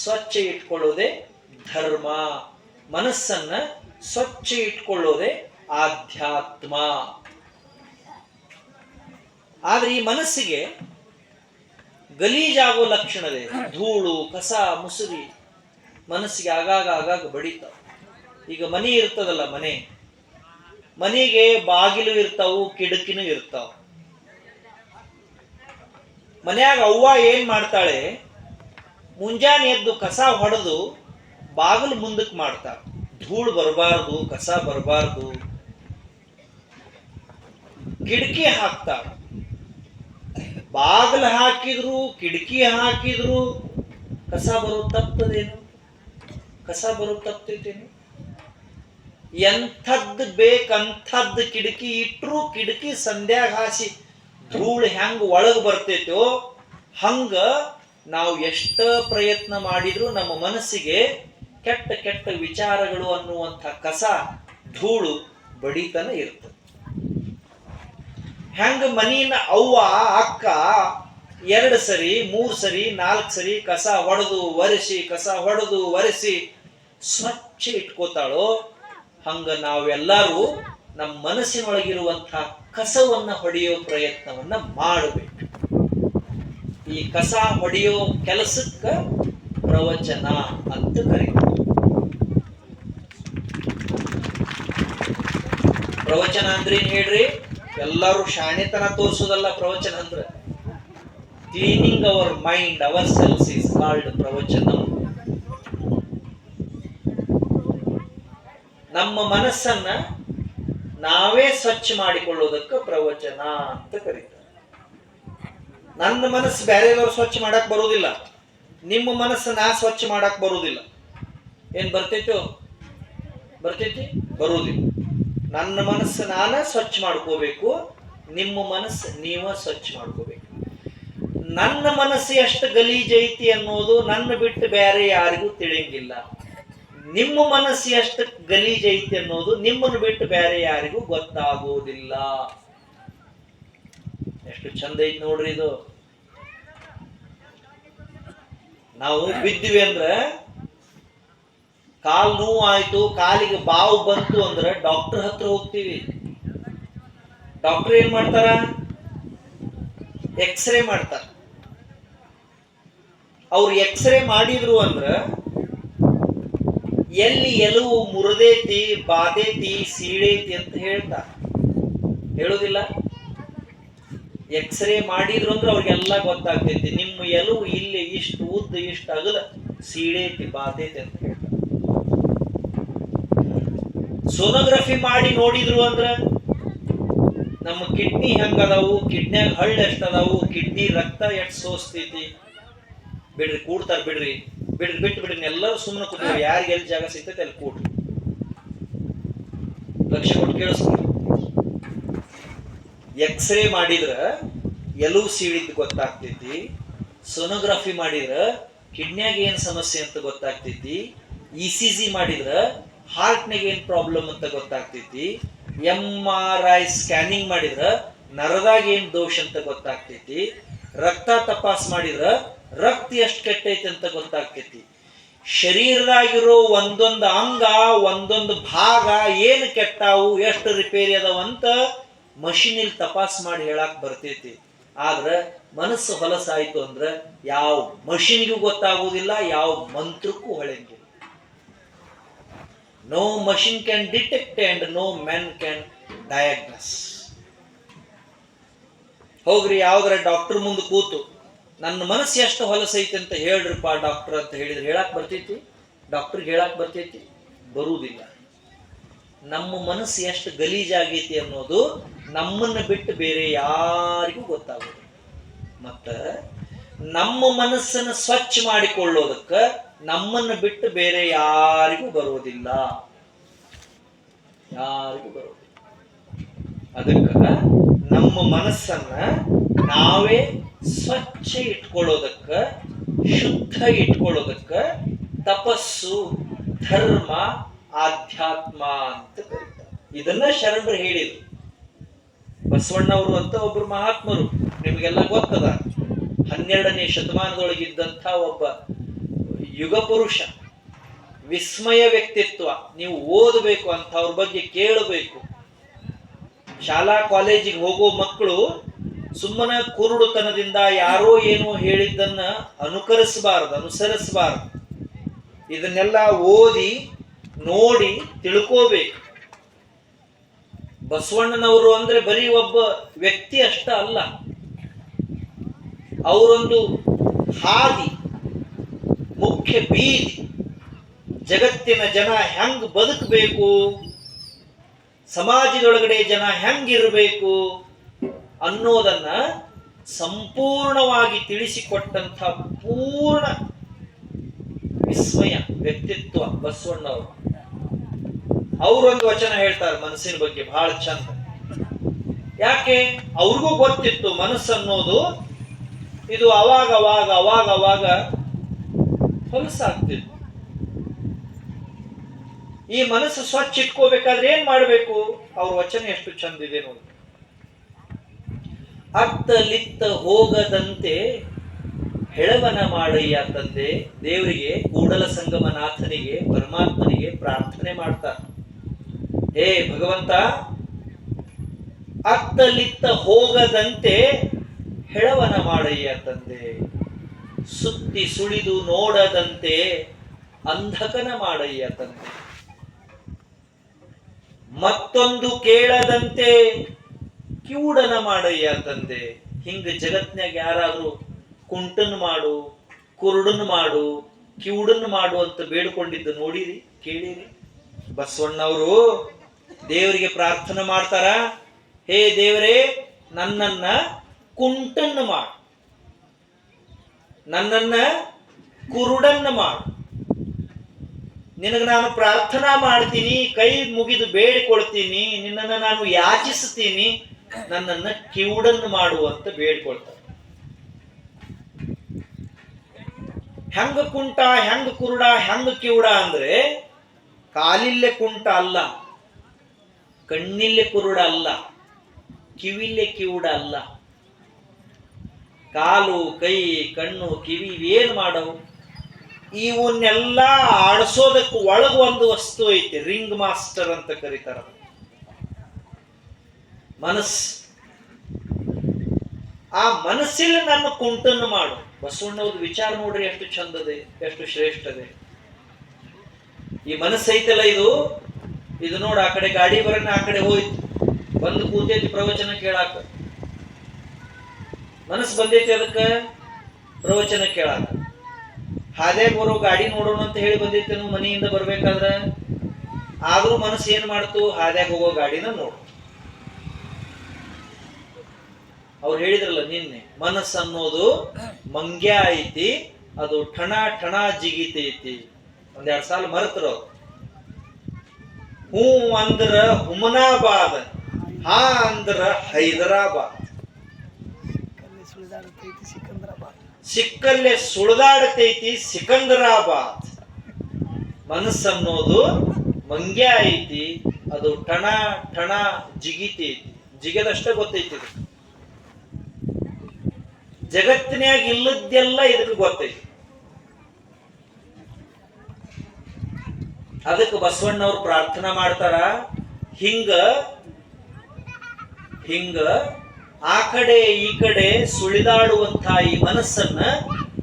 ಸ್ವಚ್ಛ ಇಟ್ಕೊಳ್ಳೋದೇ ಧರ್ಮ, ಮನಸ್ಸನ್ನ ಸ್ವಚ್ಛ ಇಟ್ಕೊಳ್ಳೋದೇ ಆಧ್ಯಾತ್ಮ. ಆದ್ರೆ ಈ ಮನಸ್ಸಿಗೆ ಗಲೀಜಾಗೋ ಲಕ್ಷಣವೇ. ಧೂಳು, ಕಸ, ಮುಸುರಿ ಮನಸ್ಸಿಗೆ ಆಗಾಗ ಬಡಿತಾವ. ಈಗ ಮನೆ ಇರ್ತದಲ್ಲ, ಮನೆಗೆ ಬಾಗಿಲು ಇರ್ತಾವು, ಕಿಟಕಿನೂ ಇರ್ತಾವ. ಮನ್ಯಾಗ ಅವ್ವ ಏನ್ ಮಾಡ್ತಾಳೆ, ಮುಂಜಾನೆ ಎದ್ದು ಕಸ ಹೊಡೆದು ಬಾಗಿಲು ಮುಂದಕ್ಕೆ ಮಾಡ್ತಾಳ. ಧೂಳು ಬರಬಾರ್ದು, ಕಸ ಬರಬಾರ್ದು. ಕಿಟಕಿ ಹಾಕ್ತಾಳ. ಬಾಗಿಲು ಹಾಕಿದ್ರು, ಕಿಟಕಿ ಹಾಕಿದ್ರು ಕಸ ಬರೋದು ತಪ್ಪದೇನು? ಕಸ ಬರೋದು ತಪ್ತೈತೇನು? ಎಂಥದ್ದು ಬೇಕಂಥದ್ದು ಕಿಟಕಿ ಇಟ್ರು, ಕಿಟಕಿ ಸಂಧ್ಯಾಗ ಹಾಸಿ ಧೂಳು ಹೆಂಗ ಒಳಗೆ ಬರ್ತೈತೋ ಹಂಗ ನಾವು ಎಷ್ಟ ಪ್ರಯತ್ನ ಮಾಡಿದ್ರು ನಮ್ಮ ಮನಸ್ಸಿಗೆ ಕೆಟ್ಟ ಕೆಟ್ಟ ವಿಚಾರಗಳು ಅನ್ನುವಂಥ ಕಸ, ಧೂಳು ಬಡಿತನ ಇರ್ತದೆ. ಹೆಂಗ ಮನಿನ ಅವ್ವ ಅಕ್ಕ 2 ಸರಿ 3 ಸರಿ 4 ಸರಿ ಕಸ ಹೊಡೆದು ಒರೆಸಿ ಸ್ವಚ್ಛ ಇಟ್ಕೋತಾಳೋ, ಹಂಗ ನಾವೆಲ್ಲರೂ ನಮ್ಮ ಮನಸ್ಸಿನೊಳಗಿರುವಂಥ ಕಸವನ್ನ ಹೊಡೆಯೋ ಪ್ರಯತ್ನವನ್ನ ಮಾಡಬೇಕು. ಈ ಕಸ ಹೊಡೆಯೋ ಕೆಲಸಕ್ಕ ಪ್ರವಚನ ಅಂತ ಕರೀತಾರೆ. ಪ್ರವಚನ ಅಂದ್ರೆ ಏನ್ ಹೇಳ್ರಿ? ಎಲ್ಲರೂ ಶಾಣೆತನ ತೋರಿಸೋದಲ್ಲ ಪ್ರವಚನ ಅಂದ್ರೆ. Cleaning our mind, ourselves is called ಪ್ರವಚನ. ನಮ್ಮ ಮನಸ್ಸನ್ನ ನಾವೇ ಸ್ವಚ್ಛ ಮಾಡಿಕೊಳ್ಳೋದಕ್ಕೆ ಪ್ರವಚನ ಅಂತ ಕರೀತಾರೆ. ನನ್ನ ಮನಸ್ಸು ಬೇರೆಯವರು ಸ್ವಚ್ಛ ಮಾಡಕ್ ಬರುವುದಿಲ್ಲ, ನಿಮ್ಮ ಮನಸ್ಸು ನಾ ಸ್ವಚ್ಛ ಮಾಡಕ್ ಬರುವುದಿಲ್ಲ. ಏನ್ ಬರ್ತೈತೋ? ಬರ್ತೈತಿ? ಬರುವುದಿಲ್ಲ. ನನ್ನ ಮನಸ್ಸು ನಾನ ಸ್ವಚ್ಛ ಮಾಡ್ಕೋಬೇಕು, ನಿಮ್ಮ ಮನಸ್ಸು ನೀವ ಸ್ವಚ್ಛ ಮಾಡ್ಕೋಬೇಕು. ನನ್ನ ಮನಸ್ಸು ಎಷ್ಟು ಗಲೀಜ್ ಐತಿ ಅನ್ನೋದು ನನ್ನ ಬಿಟ್ಟು ಬೇರೆ ಯಾರಿಗೂ ತಿಳಿಯಂಗಿಲ್ಲ. ನಿಮ್ಮ ಮನಸ್ಸು ಎಷ್ಟು ಗಲೀಜ್ ಐತಿ ಅನ್ನೋದು ನಿಮ್ಮನ್ನು ಬಿಟ್ಟು ಬೇರೆ ಯಾರಿಗೂ ಗೊತ್ತಾಗೋದಿಲ್ಲ. ಎಷ್ಟು ಚಂದ ಐತಿ ನೋಡ್ರಿ ಇದು. ನಾವು ಬಿದ್ದಿವಿ ಅಂದ್ರ, ಕಾಲ್ ನೋವು ಆಯ್ತು, ಕಾಲಿಗೆ ಬಾವು ಬಂತು ಅಂದ್ರೆ ಡಾಕ್ಟರ್ ಹತ್ರ ಹೋಗ್ತೀವಿ. ಡಾಕ್ಟರ್ ಏನ್ ಮಾಡ್ತಾರ? ಎಕ್ಸ್ರೇ ಮಾಡ್ತಾರ. ಅವ್ರು ಎಕ್ಸ್ರೇ ಮಾಡಿದ್ರು ಅಂದ್ರ ಎಲ್ಲಿ ಎಲುವು ಮುರಿದೈತಿ, ಬಾದೈತಿ, ಸೀಳೈತಿ ಅಂತ ಹೇಳ್ತಾರ. ಹೇಳೋದಿಲ್ಲ? ಎಕ್ಸ್ರೇ ಮಾಡಿದ್ರು ಅಂದ್ರೆ ಅವ್ರಿಗೆಲ್ಲ ಗೊತ್ತಾಗ್ತೈತಿ. ನಿಮ್ಮ ಎಲುವು ಇಲ್ಲಿ ಇಷ್ಟು ಉದ್ದ, ಇಷ್ಟು ಅಗಲ, ಸೀಳೈತಿ, ಬಾದೈತಿ ಅಂತ ಹೇಳ್ತಾರೆ. ಸೋನೋಗ್ರಫಿ ಮಾಡಿ ನೋಡಿದ್ರು ಅಂದ್ರ ನಮ್ಮ ಕಿಡ್ನಿ ಹೆಂಗ ಅದಾವು, ಕಿಡ್ನ್ಯಾಗ ಹಳ್ಳ ಎಷ್ಟ ಅದಾವು, ಕಿಡ್ನಿ ರಕ್ತ ಎಷ್ಟು ಸೋಸ್ತೈತಿ. ಬಿಡ್ರಿ ಕೂಡ್ತಾರ, ಬಿಡ್ರಿ ಬಿಡ್ರಿ ಎಲ್ಲರೂ ಸುಮ್ಮನೆ ಕೂಡ್ರಿ. ಯಾರಿಗೆ ಎಲ್ಲಿ ಜಾಗ ಸಿಗ್ತೈತೆ ಅಲ್ಲಿ ಕೂಡ್ರಿ. ಲಕ್ಷ್ಯ ಕೊಟ್ಟು ಕೇಳಿಸ್ಕೊಡ್ರಿ. ಎಕ್ಸ್ರೇ ಮಾಡಿದ್ರ ಎಲುವು ಸೀಳಿದ್ದು ಗೊತ್ತಾಗ್ತೈತಿ, ಸೋನೋಗ್ರಫಿ ಮಾಡಿದ್ರ ಕಿಡ್ನ್ಯಾಗ ಏನ್ ಸಮಸ್ಯೆ ಅಂತ ಗೊತ್ತಾಗ್ತೈತಿ, ECG ಮಾಡಿದ್ರ ಹಾರ್ಟ್ನಾಗ ಏನ್ ಪ್ರಾಬ್ಲಮ್ ಅಂತ ಗೊತ್ತಾಗ್ತೈತಿ, MRI ಸ್ಕ್ಯಾನಿಂಗ್ ಮಾಡಿದ್ರ ನರದಾಗ ಏನ್ ದೋಷ ಅಂತ ಗೊತ್ತಾಗ್ತೈತಿ, ರಕ್ತ ತಪಾಸ್ ಮಾಡಿದ್ರ ರಕ್ತ ಎಷ್ಟು ಕೆಟ್ಟೈತಿ ಅಂತ ಗೊತ್ತಾಗ್ತೈತಿ. ಶರೀರದಾಗಿರೋ ಒಂದೊಂದು ಅಂಗ, ಒಂದೊಂದು ಭಾಗ ಏನು ಕೆಟ್ಟಾವು, ಎಷ್ಟು ರಿಪೇರಿ ಅದಾವಂತ ಮಷಿನಿಲ್ ತಪಾಸ್ ಮಾಡಿ ಹೇಳಕ್ ಬರ್ತೈತಿ. ಆದ್ರ ಮನಸ್ಸು ಹೊಲಸಾಯ್ತು ಅಂದ್ರ ಯಾವ ಮಷಿನ್ಗೂ ಗೊತ್ತಾಗುವುದಿಲ್ಲ, ಯಾವ ಮಂತ್ರಕ್ಕೂ ಹೊಳೆಂಗಿಲ್ಲ. No machine can detect and no man can diagnose. ಹೋಗ್ರಿ ಯಾವ್ದಾರ ಡಾಕ್ಟರ್ ಮುಂದೆ ಕೂತು ನನ್ನ ಮನಸ್ಸು ಎಷ್ಟು ಹೊಲಸೈತಿ ಅಂತ ಹೇಳ್ರಿಪ್ಪ ಡಾಕ್ಟರ್ ಅಂತ ಹೇಳಿದ್ರೆ ಹೇಳಕ್ ಬರ್ತೈತಿ? ಡಾಕ್ಟರ್ಗೆ ಹೇಳಕ್ ಬರ್ತೈತಿ? ಬರುವುದಿಲ್ಲ. ನಮ್ಮ ಮನಸ್ಸು ಎಷ್ಟು ಗಲೀಜಾಗೈತಿ ಅನ್ನೋದು ನಮ್ಮನ್ನ ಬಿಟ್ಟು ಬೇರೆ ಯಾರಿಗೂ ಗೊತ್ತಾಗೋದು. ಮತ್ತ ನಮ್ಮ ಮನಸ್ಸನ್ನು ಸ್ವಚ್ಛ ಮಾಡಿಕೊಳ್ಳೋದಕ್ಕ ನಮ್ಮನ್ನು ಬಿಟ್ಟು ಬೇರೆ ಯಾರಿಗೂ ಬರೋದಿಲ್ಲ, ಯಾರಿಗೂ ಬರೋದಿಲ್ಲ. ಅದಕ್ಕ ನಮ್ಮ ಮನಸ್ಸನ್ನ ನಾವೇ ಸ್ವಚ್ಛ ಇಟ್ಕೊಳ್ಳೋದಕ್ಕ, ಶುದ್ಧ ಇಟ್ಕೊಳ್ಳೋದಕ್ಕ ತಪಸ್ಸು, ಧರ್ಮ, ಆಧ್ಯಾತ್ಮ ಅಂತ ಕರೀತಾರೆ. ಇದನ್ನ ಶರಣರು ಹೇಳಿದ್ರು. ಬಸವಣ್ಣವರು ಅಂತ ಒಬ್ರು ಮಹಾತ್ಮರು, ನಿಮಗೆಲ್ಲ ಗೊತ್ತದ. 12ನೇ ಶತಮಾನದೊಳಗಿದ್ದಂಥ ಒಬ್ಬ ಯುಗ ಪುರುಷ, ವಿಸ್ಮಯ ವ್ಯಕ್ತಿತ್ವ. ನೀವು ಓದಬೇಕು, ಅಂಥವ್ರ ಬಗ್ಗೆ ಕೇಳಬೇಕು. ಶಾಲಾ ಕಾಲೇಜಿಗೆ ಹೋಗೋ ಮಕ್ಕಳು ಸುಮ್ಮನೆ ಕುರುಡುತನದಿಂದ ಯಾರೋ ಏನೋ ಹೇಳಿದ್ದನ್ನ ಅನುಸರಿಸಬಾರದು. ಇದನ್ನೆಲ್ಲ ಓದಿ ನೋಡಿ ತಿಳ್ಕೋಬೇಕು. ಬಸವಣ್ಣನವರು ಅಂದ್ರೆ ಬರೀ ಒಬ್ಬ ವ್ಯಕ್ತಿ ಅಷ್ಟ ಅಲ್ಲ, ಅವರೊಂದು ಹಾದಿ, ಮುಖ್ಯ ಬೀದಿ. ಜಗತ್ತಿನ ಜನ ಹೆಂಗ್ ಬದುಕಬೇಕು, ಸಮಾಜದೊಳಗಡೆ ಜನ ಹೆಂಗಿರಬೇಕು ಅನ್ನೋದನ್ನ ಸಂಪೂರ್ಣವಾಗಿ ತಿಳಿಸಿಕೊಟ್ಟಂಥ ಪೂರ್ಣ ವಿಸ್ಮಯ ವ್ಯಕ್ತಿತ್ವ ಬಸವಣ್ಣವರು. ಅವರೊಂದು ವಚನ ಹೇಳ್ತಾರೆ ಮನಸ್ಸಿನ ಬಗ್ಗೆ ಬಹಳ ಚಂದ. ಯಾಕೆ? ಅವ್ರಿಗೂ ಗೊತ್ತಿತ್ತು ಮನಸ್ಸನ್ನೋದು ಇದು ಅವಾಗ ಹೊಲಸಾಗ್ತಿತ್ತು. ಈ ಮನಸ್ಸು ಸ್ವಚ್ಛ ಇಟ್ಕೋಬೇಕಾದ್ರೆ ಏನ್ ಮಾಡ್ಬೇಕು? ಅವ್ರ ವಚನ ಎಷ್ಟು ಚಂದ ಇದೆ ನೋಡಿ. ಅತ್ತಲಿತ್ತ ಹೋಗದಂತೆ ಹೆಳವನ ಮಾಡಯ್ಯ ತಂದೆ. ದೇವರಿಗೆ, ಕೂಡಲ ಸಂಗಮನಾಥನಿಗೆ, ಪರಮಾತ್ಮನಿಗೆ ಪ್ರಾರ್ಥನೆ ಮಾಡ್ತಾರೆ. ಹೇ ಭಗವಂತ, ಅತ್ತಲಿತ್ತ ಹೋಗದಂತೆ ಹೆಳವನ ಮಾಡಯ್ಯ ತಂದೆ. ಸುತ್ತಿ ಸುಳಿದು ನೋಡದಂತೆ ಅಂಧಕನ ಮಾಡಯ್ಯ ತಂದೆ. ಮತ್ತೊಂದು ಕೇಳದಂತೆ ಕಿವುಡನ ಮಾಡಯ್ಯ ತಂದೆ. ಹಿಂಗ ಜಗತ್ನ್ಯಾಗ ಯಾರಾದ್ರೂ ಕುಂಟನ್ ಮಾಡು, ಕುರುಡನ್ ಮಾಡು, ಕಿವುಡನ್ ಮಾಡು ಅಂತ ಬೇಡ್ಕೊಂಡಿದ್ದು ನೋಡಿರಿ, ಕೇಳಿರಿ? ಬಸವಣ್ಣವರು ದೇವರಿಗೆ ಪ್ರಾರ್ಥನೆ ಮಾಡ್ತಾರ. ಹೇ ದೇವರೇ, ನನ್ನನ್ನ ಕುಂಟನ್ನು ಮಾಡು, ನನ್ನನ್ನ ಕುರುಡನ್ನು ಮಾಡು. ನಿನಗೆ ನಾನು ಪ್ರಾರ್ಥನಾ ಮಾಡ್ತೀನಿ, ಕೈ ಮುಗಿದು ಬೇಡಿಕೊಳ್ತೀನಿ, ನಿನ್ನನ್ನು ನಾನು ಯಾಚಿಸ್ತೀನಿ, ನನ್ನನ್ನ ಕಿವುಡನ್ನು ಮಾಡು ಅಂತ ಬೇಡ್ಕೊಳ್ತಾರೆ. ಹೆಂಗ ಕುಂಟ, ಹೆಂಗ ಕುರುಡ, ಹೆಂಗ ಕಿವುಡ ಅಂದ್ರೆ ಕಾಲಿಲ್ಲೆ ಕುಂಟ ಅಲ್ಲ, ಕಣ್ಣಿಲ್ಲೆ ಕುರುಡ ಅಲ್ಲ, ಕಿವಿಲ್ಲೆ ಕಿವುಡ ಅಲ್ಲ. ಕಾಲು, ಕೈ, ಕಣ್ಣು, ಕಿವಿ ಏನ್ ಮಾಡವು? ಇವನ್ನೆಲ್ಲ ಆಡಿಸೋದಕ್ಕೆ ಒಳಗ ಒಂದು ವಸ್ತು ಐತಿ, ರಿಂಗ್ ಮಾಸ್ಟರ್ ಅಂತ ಕರೀತಾರ, ಮನಸ್ಸು. ಆ ಮನಸ್ಸಿಲ್ಲ ನನ್ನ ಕುಂಟನ್ನು ಮಾಡು. ಬಸವಣ್ಣವ್ರ ವಿಚಾರ ನೋಡ್ರಿ, ಎಷ್ಟು ಚಂದದೆ, ಎಷ್ಟು ಶ್ರೇಷ್ಠದೆ. ಈ ಮನಸ್ಸು ಐತಲ್ಲ, ಇದು ನೋಡ, ಆ ಕಡೆ ಗಾಡಿ ಬರೋಣ, ಆ ಕಡೆ ಹೋಯ್ತು, ಬಂದು ಕೂತೈತಿ ಪ್ರವಚನ ಕೇಳಾಕ. ಮನಸ್ಸು ಬಂದೈತಿ ಅದಕ್ಕೆ ಪ್ರವಚನ ಕೇಳಾಕ. ಹಾದ್ಯಾಗ ಬರೋ ಗಾಡಿ ನೋಡೋಣ ಅಂತ ಹೇಳಿ ಬಂದೈತಿ ನಾವು ಮನೆಯಿಂದ ಬರ್ಬೇಕಾದ್ರ. ಆದ್ರೂ ಮನಸ್ಸು ಏನ್ ಮಾಡ್ತು? ಹಾದ್ಯಾಗ ಹೋಗೋ ಗಾಡಿನ ನೋಡು. ಅವ್ರು ಹೇಳಿದ್ರಲ್ಲ ನಿನ್ನೆ, ಮನಸ್ಸು ಅನ್ನೋದು ಮಂಗ್ಯ ಐತಿ, ಅದು ಠಣ ಠಣ ಜಿಗಿತೈತಿ. ಒಂದೆರಡು ಸಾಲ ಮರೆತ್ರ. ಹೂ ಅಂದ್ರ ಹುಮನಾಬಾದ್, ಹಾ ಅಂದ್ರ ಹೈದರಾಬಾದ್, ಸಿಕ್ಕಲ್ಲೇ ಸುಳಿದಾಡತೈತಿ ಸಿಕಂದರಾಬಾದ್. ಮನಸ್ಸನ್ನೋದು ಮಂಗ್ಯ ಐತಿ, ಅದು ಟಣ ಟಣ ಜಿಗಿತೈತಿ. ಜಿಗದಷ್ಟೇ ಗೊತ್ತೈತಿ. ಜಗತ್ತಿನಾಗ ಇಲ್ಲದ್ದೆಲ್ಲ ಇದಕ್ಕೆ ಗೊತ್ತೈತಿ. ಅದಕ್ಕೆ ಬಸವಣ್ಣವ್ರು ಪ್ರಾರ್ಥನಾ ಮಾಡ್ತಾರ, ಹಿಂಗ ಹಿಂಗ ಆ ಕಡೆ ಈ ಕಡೆ ಸುಳಿದಾಡುವಂತ ಈ ಮನಸ್ಸನ್ನ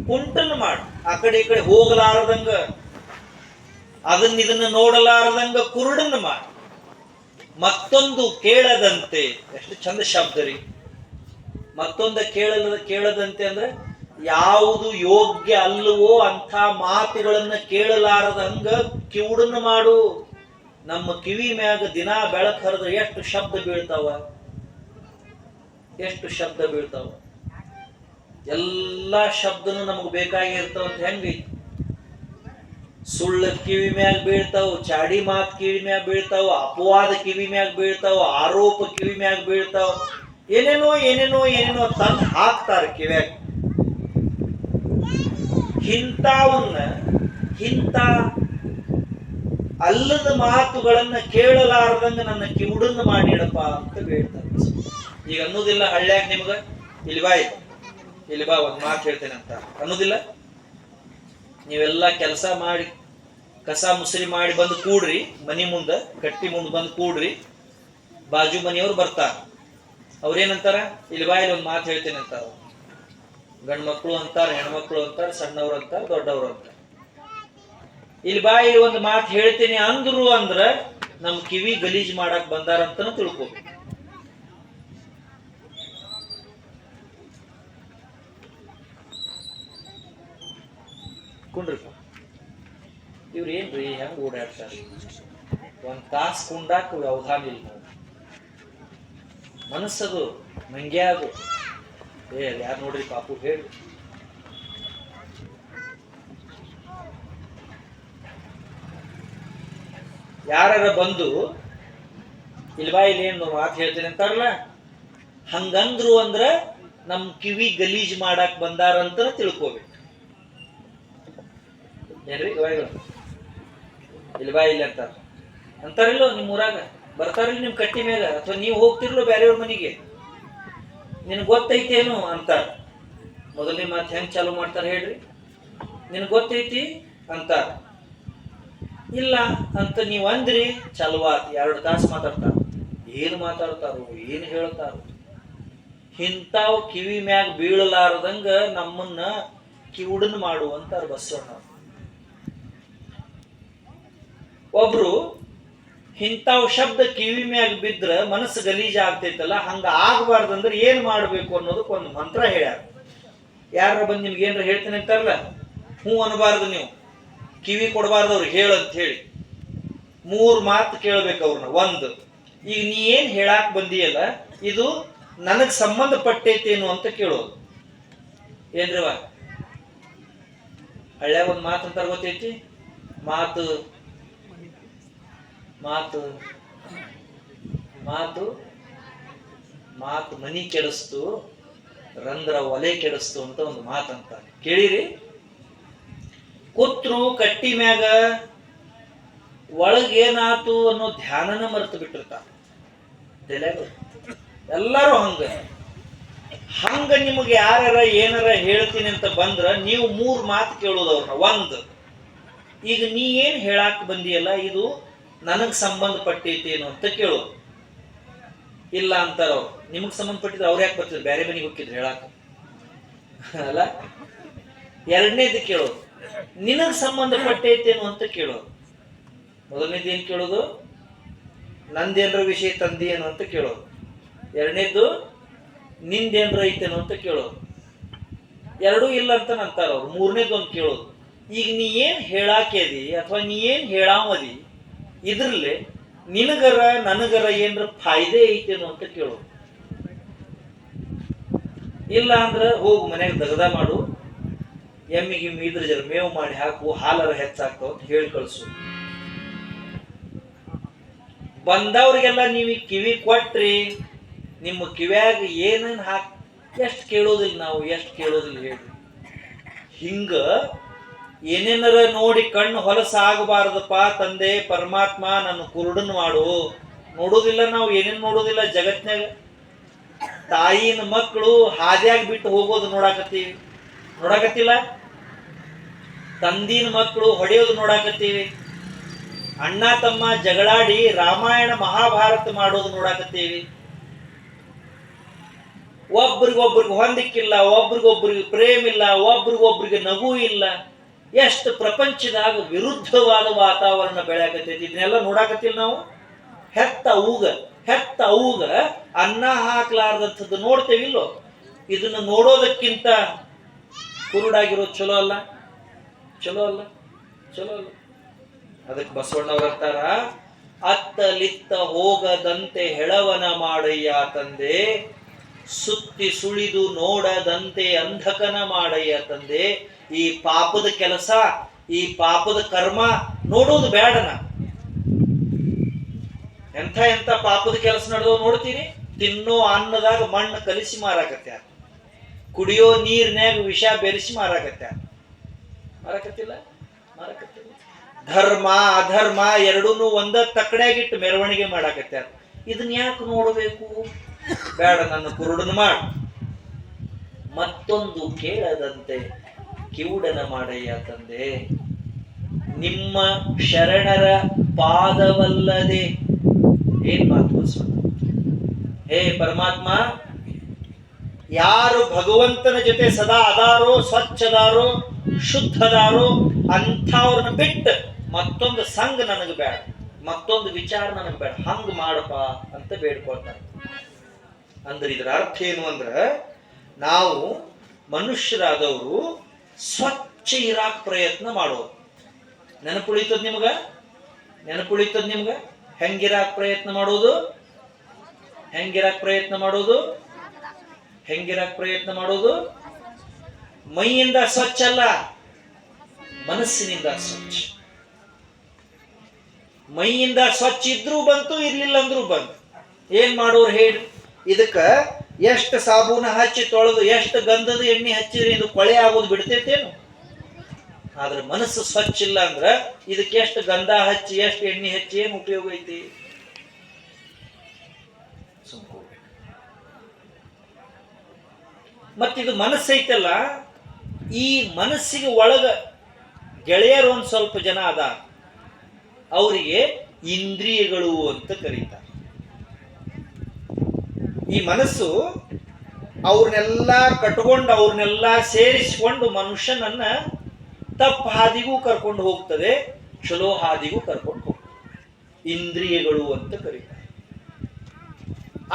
ಕುಂಟನ್ ಮಾಡು. ಆ ಕಡೆ ಈ ಕಡೆ ಹೋಗಲಾರದಂಗ, ಅದನ್ನ ಇದನ್ನ ನೋಡಲಾರದಂಗ ಕುರುಡನ್ನ ಮಾಡು. ಮತ್ತೊಂದು ಕೇಳದಂತೆ, ಎಷ್ಟು ಚಂದ ಶಬ್ದ ರೀ. ಮತ್ತೊಂದು ಕೇಳದಂತೆ ಅಂದ್ರೆ ಯಾವುದು ಯೋಗ್ಯ ಅಲ್ಲವೋ ಅಂಥ ಮಾತುಗಳನ್ನ ಕೇಳಲಾರದಂಗ ಕಿವುಡನ್ನ ಮಾಡು. ನಮ್ಮ ಕಿವಿ ಮ್ಯಾಗ ದಿನ ಬೆಳಕು ಹರಿದ್ರೆ ಎಷ್ಟು ಶಬ್ದ ಬೀಳ್ತಾವ, ಎಷ್ಟು ಶಬ್ದ ಬೀಳ್ತಾವ. ಎಲ್ಲಾ ಶಬ್ದನು ನಮಗ್ ಬೇಕಾಗಿರ್ತಾವ ಅಂತ ಹೆಂಗೈತಿ. ಸುಳ್ಳ ಕಿವಿ ಮ್ಯಾಗ ಬೀಳ್ತಾವ, ಚಾಡಿ ಮಾತು ಕಿವಿ ಮ್ಯಾಗ ಬೀಳ್ತಾವ, ಅಪವಾದ ಕಿವಿ ಮ್ಯಾಗ ಬೀಳ್ತಾವ, ಆರೋಪ ಕಿವಿ ಮ್ಯಾಗ ಬೀಳ್ತಾವ. ಏನೇನೋ ಏನೇನೋ ಏನೇನೋ ತಂದು ಹಾಕ್ತಾರ ಕಿವ್ಯಾಗ. ಇಂಥವನ್ನ ಇಂಥ ಅಲ್ಲದ ಮಾತುಗಳನ್ನ ಕೇಳಲಾರದಂಗ ನನ್ನ ಕಿವುಡನ್ನ ಮಾಡಿಡಪ್ಪ ಅಂತ ಹೇಳ್ತಾರೆ. ಈಗ ಅನ್ನೋದಿಲ್ಲ ಹಳ್ಳ್ಯಾಗ ನಿಮ್ಗ, ಇಲ್ಲಿ ಬಾ ಒಂದ್ ಮಾತು ಹೇಳ್ತೇನೆ ಅಂತ ಅನ್ನೋದಿಲ್ಲ. ನೀವೆಲ್ಲ ಕೆಲಸ ಮಾಡಿ ಕಸ ಮುಸರಿ ಮಾಡಿ ಬಂದು ಕೂಡ್ರಿ, ಮನಿ ಮುಂದ ಕಟ್ಟಿ ಮುಂದೆ ಬಂದು ಕೂಡ್ರಿ. ಬಾಜು ಮನಿಯವ್ರು ಬರ್ತಾರ, ಅವ್ರೇನಂತಾರ, ಇಲ್ಲಿ ಒಂದ್ ಮಾತು ಹೇಳ್ತೇನೆ ಅಂತಾರ. ಗಂಡ್ ಮಕ್ಳು ಅಂತಾರ, ಹೆಣ್ಮಕ್ಳು ಅಂತಾರ, ಸಣ್ಣವ್ರು ಅಂತಾರ, ದೊಡ್ಡವ್ರು ಅಂತಾರ. ಇಲ್ಲಿ ಒಂದು ಮಾತು ಹೇಳ್ತೇನೆ ಅಂದ್ರು ಅಂದ್ರ ನಮ್ ಕಿವಿ ಗಲೀಜ್ ಮಾಡಕ್ ಬಂದಾರಂತನೂ ತಿಳ್ಕೊಬೇಕು. ಕುಂಡ್ರಿಪ್ಪ, ಇವ್ರು ಏನ್ರಿ ಹೆಂಗ್ ಓಡಾಡ್ತಾರ? ಒಂದ್ ತಾಸ್ ಕುಂಡಾಕ ವ್ಯವಧಾನ ಇಲ್ಲ. ಮನಸ್ಸದು ಮಂಗ್ಯ ಅದು. ಯಾರು ನೋಡ್ರಿ ಪಾಪು ಹೇಳಿ. ಯಾರ ಬಂದು ಇಲ್ಲಿ ಏನು ಮಾತು ಹೇಳ್ತೀನಿ ಅಂತಾರಲ್ಲ, ಹಂಗಂದ್ರು ಅಂದ್ರ ನಮ್ ಕಿವಿ ಗಲೀಜ್ ಮಾಡಾಕ್ ಬಂದಾರಂತ ತಿಳ್ಕೋಬೇಕು. ಏನ್ರಿ ಇಲ್ಲಿ ಅಂತಾರ ಅಂತಾರಿಲ್ಲೋ ನಿಮ್ ಊರಾಗ ಬರ್ತಾರಿಲ್ಲ ನಿಮ್ ಕಟ್ಟಿ ಮ್ಯಾಗ, ಅಥವಾ ನೀವು ಹೋಗ್ತಿರ್ಲೋ ಬ್ಯಾರೆಯವ್ರ ಮನೆಗೆ, ನಿನ್ ಗೊತ್ತೈತೇನು ಅಂತಾರ. ಮೊದಲನೇ ಮಾತು ಹೆಂಗ್ ಚಾಲು ಮಾಡ್ತಾರ ಹೇಳ್ರಿ? ನಿನ್ ಗೊತ್ತೈತಿ ಅಂತಾರ. ಇಲ್ಲ ಅಂತ ನೀವ್ ಅಂದ್ರಿ ಚಲವಾತ್, 2 ತಾಸು ಮಾತಾಡ್ತಾರ. ಏನ್ ಮಾತಾಡ್ತಾರೋ, ಏನ್ ಹೇಳ್ತಾರೋ. ಇಂತಾವ್ ಕಿವಿ ಮ್ಯಾಗ ಬೀಳಲಾರದಂಗ ನಮ್ಮನ್ನ ಕಿವುಡನ್ ಮಾಡು ಅಂತಾರ ಬಸವಣ್ಣ. ಒಬ್ರು ಇಂತಾವ್ ಶಬ್ದ ಕಿವಿ ಮ್ಯಾಗ ಬಿದ್ರ ಮನಸ್ಸು ಗಲೀಜ ಆಗ್ತೈತಲ್ಲ, ಹಂಗ ಆಗ್ಬಾರ್ದಂದ್ರೆ ಏನ್ ಮಾಡ್ಬೇಕು ಅನ್ನೋದಕ್ಕೆ ಒಂದು ಮಂತ್ರ ಹೇಳ್ಯಾರ. ಯಾರ ಬಂದು ನಿಮ್ಗೆ ಏನ್ರ ಹೇಳ್ತೀನಿ ಅಂತಾರಲ್ಲ, ಹ್ಞೂ ಅನ್ಬಾರ್ದು, ನೀವು ಕಿವಿ ಕೊಡಬಾರ್ದು ಅವ್ರಿಗೆ ಹೇಳಂತ ಹೇಳಿ. 3 ಮಾತು ಕೇಳ್ಬೇಕು ಅವ್ರನ್ನ. 1, ಈಗ ನೀ ಏನ್ ಹೇಳಾಕ್ ಬಂದಿಯಲ್ಲ ಇದು ನನಗ್ ಸಂಬಂಧಪಟ್ಟೈತೇನು ಅಂತ ಕೇಳೋದು. ಏನ್ರಿವ ಹಳ್ಳ್ಯಾಗ ಒಂದು ಮಾತು ಅಂತಾರ ಗೊತ್ತೈತಿ, ಮಾತು ಮಾತು ಮಾತು ಮಾತು ಮನಿ ಕೆಡಿಸ್ತು, ರಂಧ್ರ ಒಲೆ ಕೆಡಿಸ್ತು ಅಂತ ಒಂದು ಮಾತಂತ ಕೇಳಿರಿ. ಕೂತ್ರು ಕಟ್ಟಿ ಮ್ಯಾಗ ಒಳಗೇನಾತು ಅನ್ನೋ ಧ್ಯಾನನ ಮರೆತು ಬಿಟ್ಟಿರ್ತಾರ. ಎಲ್ಲರೂ ಹಂಗ ನಿಮಗೆ ಯಾರ ಏನಾರ ಹೇಳ್ತೀನಿ ಅಂತ ಬಂದ್ರ ನೀವು 3 ಮಾತು ಕೇಳೋದು ಅವ್ರನ್ನ. 1, ಈಗ ನೀ ಏನ್ ಹೇಳಾಕ್ ಬಂದಿಯಲ್ಲ ಇದು ನನಗ್ ಸಂಬಂಧಪಟ್ಟೈತೇನು ಅಂತ ಕೇಳೋದು. ಇಲ್ಲ ಅಂತಾರ ಅವ್ರು. ನಿಮಗ್ ಸಂಬಂಧಪಟ್ಟಿದ್ರೆ ಅವ್ರು ಯಾಕೆ ಬರ್ತಿದ್ರು? ಬೇರೆ ಮನೆಗೆ ಹೋಗಿದ್ರು ಹೇಳಾಕ ಅಲ್ಲ. 2ನೇದು ಕೇಳೋದು, ನಿನಗ್ ಸಂಬಂಧಪಟ್ಟೈತೇನು ಅಂತ ಕೇಳೋದು. ಮೊದಲನೇದು ಏನ್ ಕೇಳೋದು? ನಂದೇನ್ರ ವಿಷಯ ತಂದೇನು ಅಂತ ಕೇಳೋದು. 2ನೇದು ನಿಂದೇನ್ರ ಐತೇನು ಅಂತ ಕೇಳೋದು. 2 ಇಲ್ಲ ಅಂತ ಅಂತಾರ ಅವ್ರು. 3ನೇದು ಒಂದು ಕೇಳೋದು, ಈಗ ನೀ ಏನ್ ಹೇಳಾಕೇದಿ ಅಥವಾ ನೀ ಏನ್ ಹೇಳಾಮದಿ ಇದ್ರಲ್ಲಿ ನಿನಗರ ನನಗರ ಏನ್ರ ಫಾಯ್ದೆ ಐತೇನು ಅಂತ ಕೇಳೋದು. ಇಲ್ಲ ಅಂದ್ರೆ ಹೋಗು ಮನ್ಯಾಗ ದಗದ ಮಾಡು, ಎಮ್ಮಿಗೆ ಇದ್ರ ಜರ ಮೇವು ಮಾಡಿ ಹಾಕು, ಹಾಲರ ಹೆಚ್ಚಾಗ್ತಾವ ಅಂತ ಹೇಳಿ ಕಳ್ಸು. ಬಂದವ್ರಿಗೆಲ್ಲ ನೀವು ಕಿವಿ ಕೊಟ್ರಿ, ನಿಮ್ಮ ಕಿವ್ಯಾಗ ಏನೇನು ಹಾಕಿ ಎಷ್ಟು ಕೇಳೋದಿಲ್ಲ ನಾವು, ಎಷ್ಟು ಕೇಳೋದಿಲ್ಲ ಹೇಳಿ. ಹಿಂಗ ಏನೇನರ ನೋಡಿ ಕಣ್ಣು ಹೊಲಸಾಗಬಾರದಪ್ಪ ತಂದೆ ಪರಮಾತ್ಮ, ನನ್ನ ಕುರುಡನ್ ಮಾಡು. ನೋಡೋದಿಲ್ಲ ನಾವು, ಏನೇನು ನೋಡೋದಿಲ್ಲ ಜಗತ್ನಾಗ. ತಾಯಿನ ಮಕ್ಕಳು ಹಾದ್ಯಾಗ ಬಿಟ್ಟು ಹೋಗೋದು ನೋಡಾಕತ್ತಿಲ್ಲ. ತಂದಿನ ಮಕ್ಕಳು ಹೊಡೆಯೋದು ನೋಡಾಕತ್ತೀವಿ. ಅಣ್ಣ ತಮ್ಮ ಜಗಳಾಡಿ ರಾಮಾಯಣ ಮಹಾಭಾರತ ಮಾಡೋದು ನೋಡಾಕತ್ತೀವಿ. ಒಬ್ರಿಗೊಬ್ರಿಗೆ ಹೊಂದಿಕ್ಕಿಲ್ಲ, ಒಬ್ರಿಗೊಬ್ರಿಗೆ ಪ್ರೇಮ ಇಲ್ಲ, ಒಬ್ರಿಗೊಬ್ರಿಗೆ ನಗು ಇಲ್ಲ. ಎಷ್ಟು ಪ್ರಪಂಚದಾಗ ವಿರುದ್ಧವಾದ ವಾತಾವರಣ ಬೆಳೆಯಾಕತ್ತೈತಿ. ಇದನ್ನೆಲ್ಲ ನೋಡಾಕತ್ತಿಲ್ಲ ನಾವು. ಹೆತ್ತ ಅವ್ಗ ಅನ್ನ ಹಾಕ್ಲಾರ್ದಂಥದ್ದು ನೋಡ್ತೇವಿಲ್ಲೋ. ಇದನ್ನು ನೋಡೋದಕ್ಕಿಂತ ಕುರುಡಾಗಿರೋದು ಚಲೋ ಅಲ್ಲ. ಅದಕ್ಕೆ ಬಸವಣ್ಣವ್ರ ಅಂತಾರ, ಅತ್ತಲಿತ್ತ ಹೋಗದಂತೆ ಹೆಳವನ ಮಾಡಯ್ಯ ತಂದೆ, ಸುತ್ತಿ ಸುಳಿದು ನೋಡದಂತೆ ಅಂಧಕನ ಮಾಡಯ್ಯ ತಂದೆ. ಈ ಪಾಪದ ಕೆಲಸ, ಈ ಪಾಪದ ಕರ್ಮ ನೋಡೋದು ಬೇಡನ. ಎಂಥ ಪಾಪದ ಕೆಲಸ ನಡೆದೋ ನೋಡ್ತೀನಿ. ತಿನ್ನೋ ಅನ್ನದಾಗ ಮಣ್ಣು ಕಲಿಸಿ ಮಾರಾಕತ್ಯಾರ, ಕುಡಿಯೋ ನೀರಿನ್ಯಾಗ ವಿಷ ಬೆರೆಸಿ ಮಾರಾಕತ್ಯಾರ. ಮಾರಾಕತ್ತಿಲ್ಲ. ಧರ್ಮ ಅಧರ್ಮ ಎರಡೂ ಒಂದ ತಕ್ಕಡ್ಯಾಗಿಟ್ಟು ಮೆರವಣಿಗೆ ಮಾಡಾಕತ್ಯಾರ. ಇದನ್ನ ಯಾಕೆ ನೋಡಬೇಕು? ಬೇಡ, ನನ್ನ ಕುರುಡನ ಮಾಡು. ಮತ್ತೊಂದು ಕೇಳದಂತೆ ಕಿವುಡನ ಮಾಡಯ್ಯ ತಂದೆ, ನಿಮ್ಮ ಶರಣರ ಪಾದವಲ್ಲದೆ. ಏನ್ ಮಾತು ಹೇ ಪರಮಾತ್ಮ, ಯಾರು ಭಗವಂತನ ಜೊತೆ ಸದಾ ಅದಾರೋ, ಸ್ವಚ್ಛದಾರೋ, ಶುದ್ಧದಾರೋ ಅಂಥವ್ರನ್ನ ಬಿಟ್ಟು ಮತ್ತೊಂದು ಸಂಘ ನನಗೆ ಬೇಡ, ಮತ್ತೊಂದು ವಿಚಾರ ನನಗೆ ಬೇಡ, ಹಂಗ ಮಾಡಪ್ಪ ಅಂತ ಬೇಡ್ಕೊಳ್ತಾರೆ. ಅಂದ್ರೆ ಇದರ ಅರ್ಥ ಏನು ಅಂದ್ರ, ನಾವು ಮನುಷ್ಯರಾದವರು ಸ್ವಚ್ಛ ಇರಾಕ್ ಪ್ರಯತ್ನ ಮಾಡೋದು. ನೆನಪುಳಿತದ ನಿಮ್ಗ? ಹೆಂಗಿರಾಕ್ ಪ್ರಯತ್ನ ಮಾಡೋದು? ಮೈಯಿಂದ ಸ್ವಚ್ಛ ಅಲ್ಲ, ಮನಸ್ಸಿನಿಂದ ಸ್ವಚ್ಛ. ಮೈಯಿಂದ ಸ್ವಚ್ಛ ಇದ್ರೂ ಬಂತು, ಇರ್ಲಿಲ್ಲ ಅಂದ್ರೂ ಬಂತು. ಏನ್ ಮಾಡೋರು ಹೇಳಿ? ಇದಕ್ಕ ಎಷ್ಟು ಸಾಬೂನ ಹಚ್ಚಿ ತೊಳೆದು, ಎಷ್ಟು ಗಂಧದ ಎಣ್ಣೆ ಹಚ್ಚಿದ್ರೆ ಇದು ಕೊಳೆ ಆಗೋದು ಬಿಡ್ತೈತೇನು? ಆದ್ರೆ ಮನಸ್ಸು ಸ್ವಚ್ಛ ಇಲ್ಲ ಅಂದ್ರ ಇದಕ್ಕೆ ಎಷ್ಟು ಗಂಧ ಹಚ್ಚಿ, ಎಷ್ಟು ಎಣ್ಣೆ ಹಚ್ಚಿ ಏನು ಉಪಯೋಗ ಐತಿ? ಮತ್ತಿದು ಮನಸ್ಸೈತಲ್ಲ, ಈ ಮನಸ್ಸಿಗೆ ಒಳಗ ಗೆಳೆಯರು ಒಂದ್ ಸ್ವಲ್ಪ ಜನ ಅದ, ಅವರಿಗೆ ಇಂದ್ರಿಯಗಳು ಅಂತ ಕರೀತಾರೆ. ಈ ಮನಸ್ಸು ಅವ್ರನ್ನೆಲ್ಲ ಕಟ್ಕೊಂಡು, ಅವ್ರನ್ನೆಲ್ಲ ಸೇರಿಸಿಕೊಂಡು ಮನುಷ್ಯನನ್ನ ತಪ್ಪ ಹಾದಿಗೂ ಕರ್ಕೊಂಡು ಹೋಗ್ತದೆ, ಚಲೋ ಹಾದಿಗೂ ಕರ್ಕೊಂಡು ಹೋಗ್ತದೆ. ಇಂದ್ರಿಯಗಳು ಅಂತ ಕರೀತಾರೆ.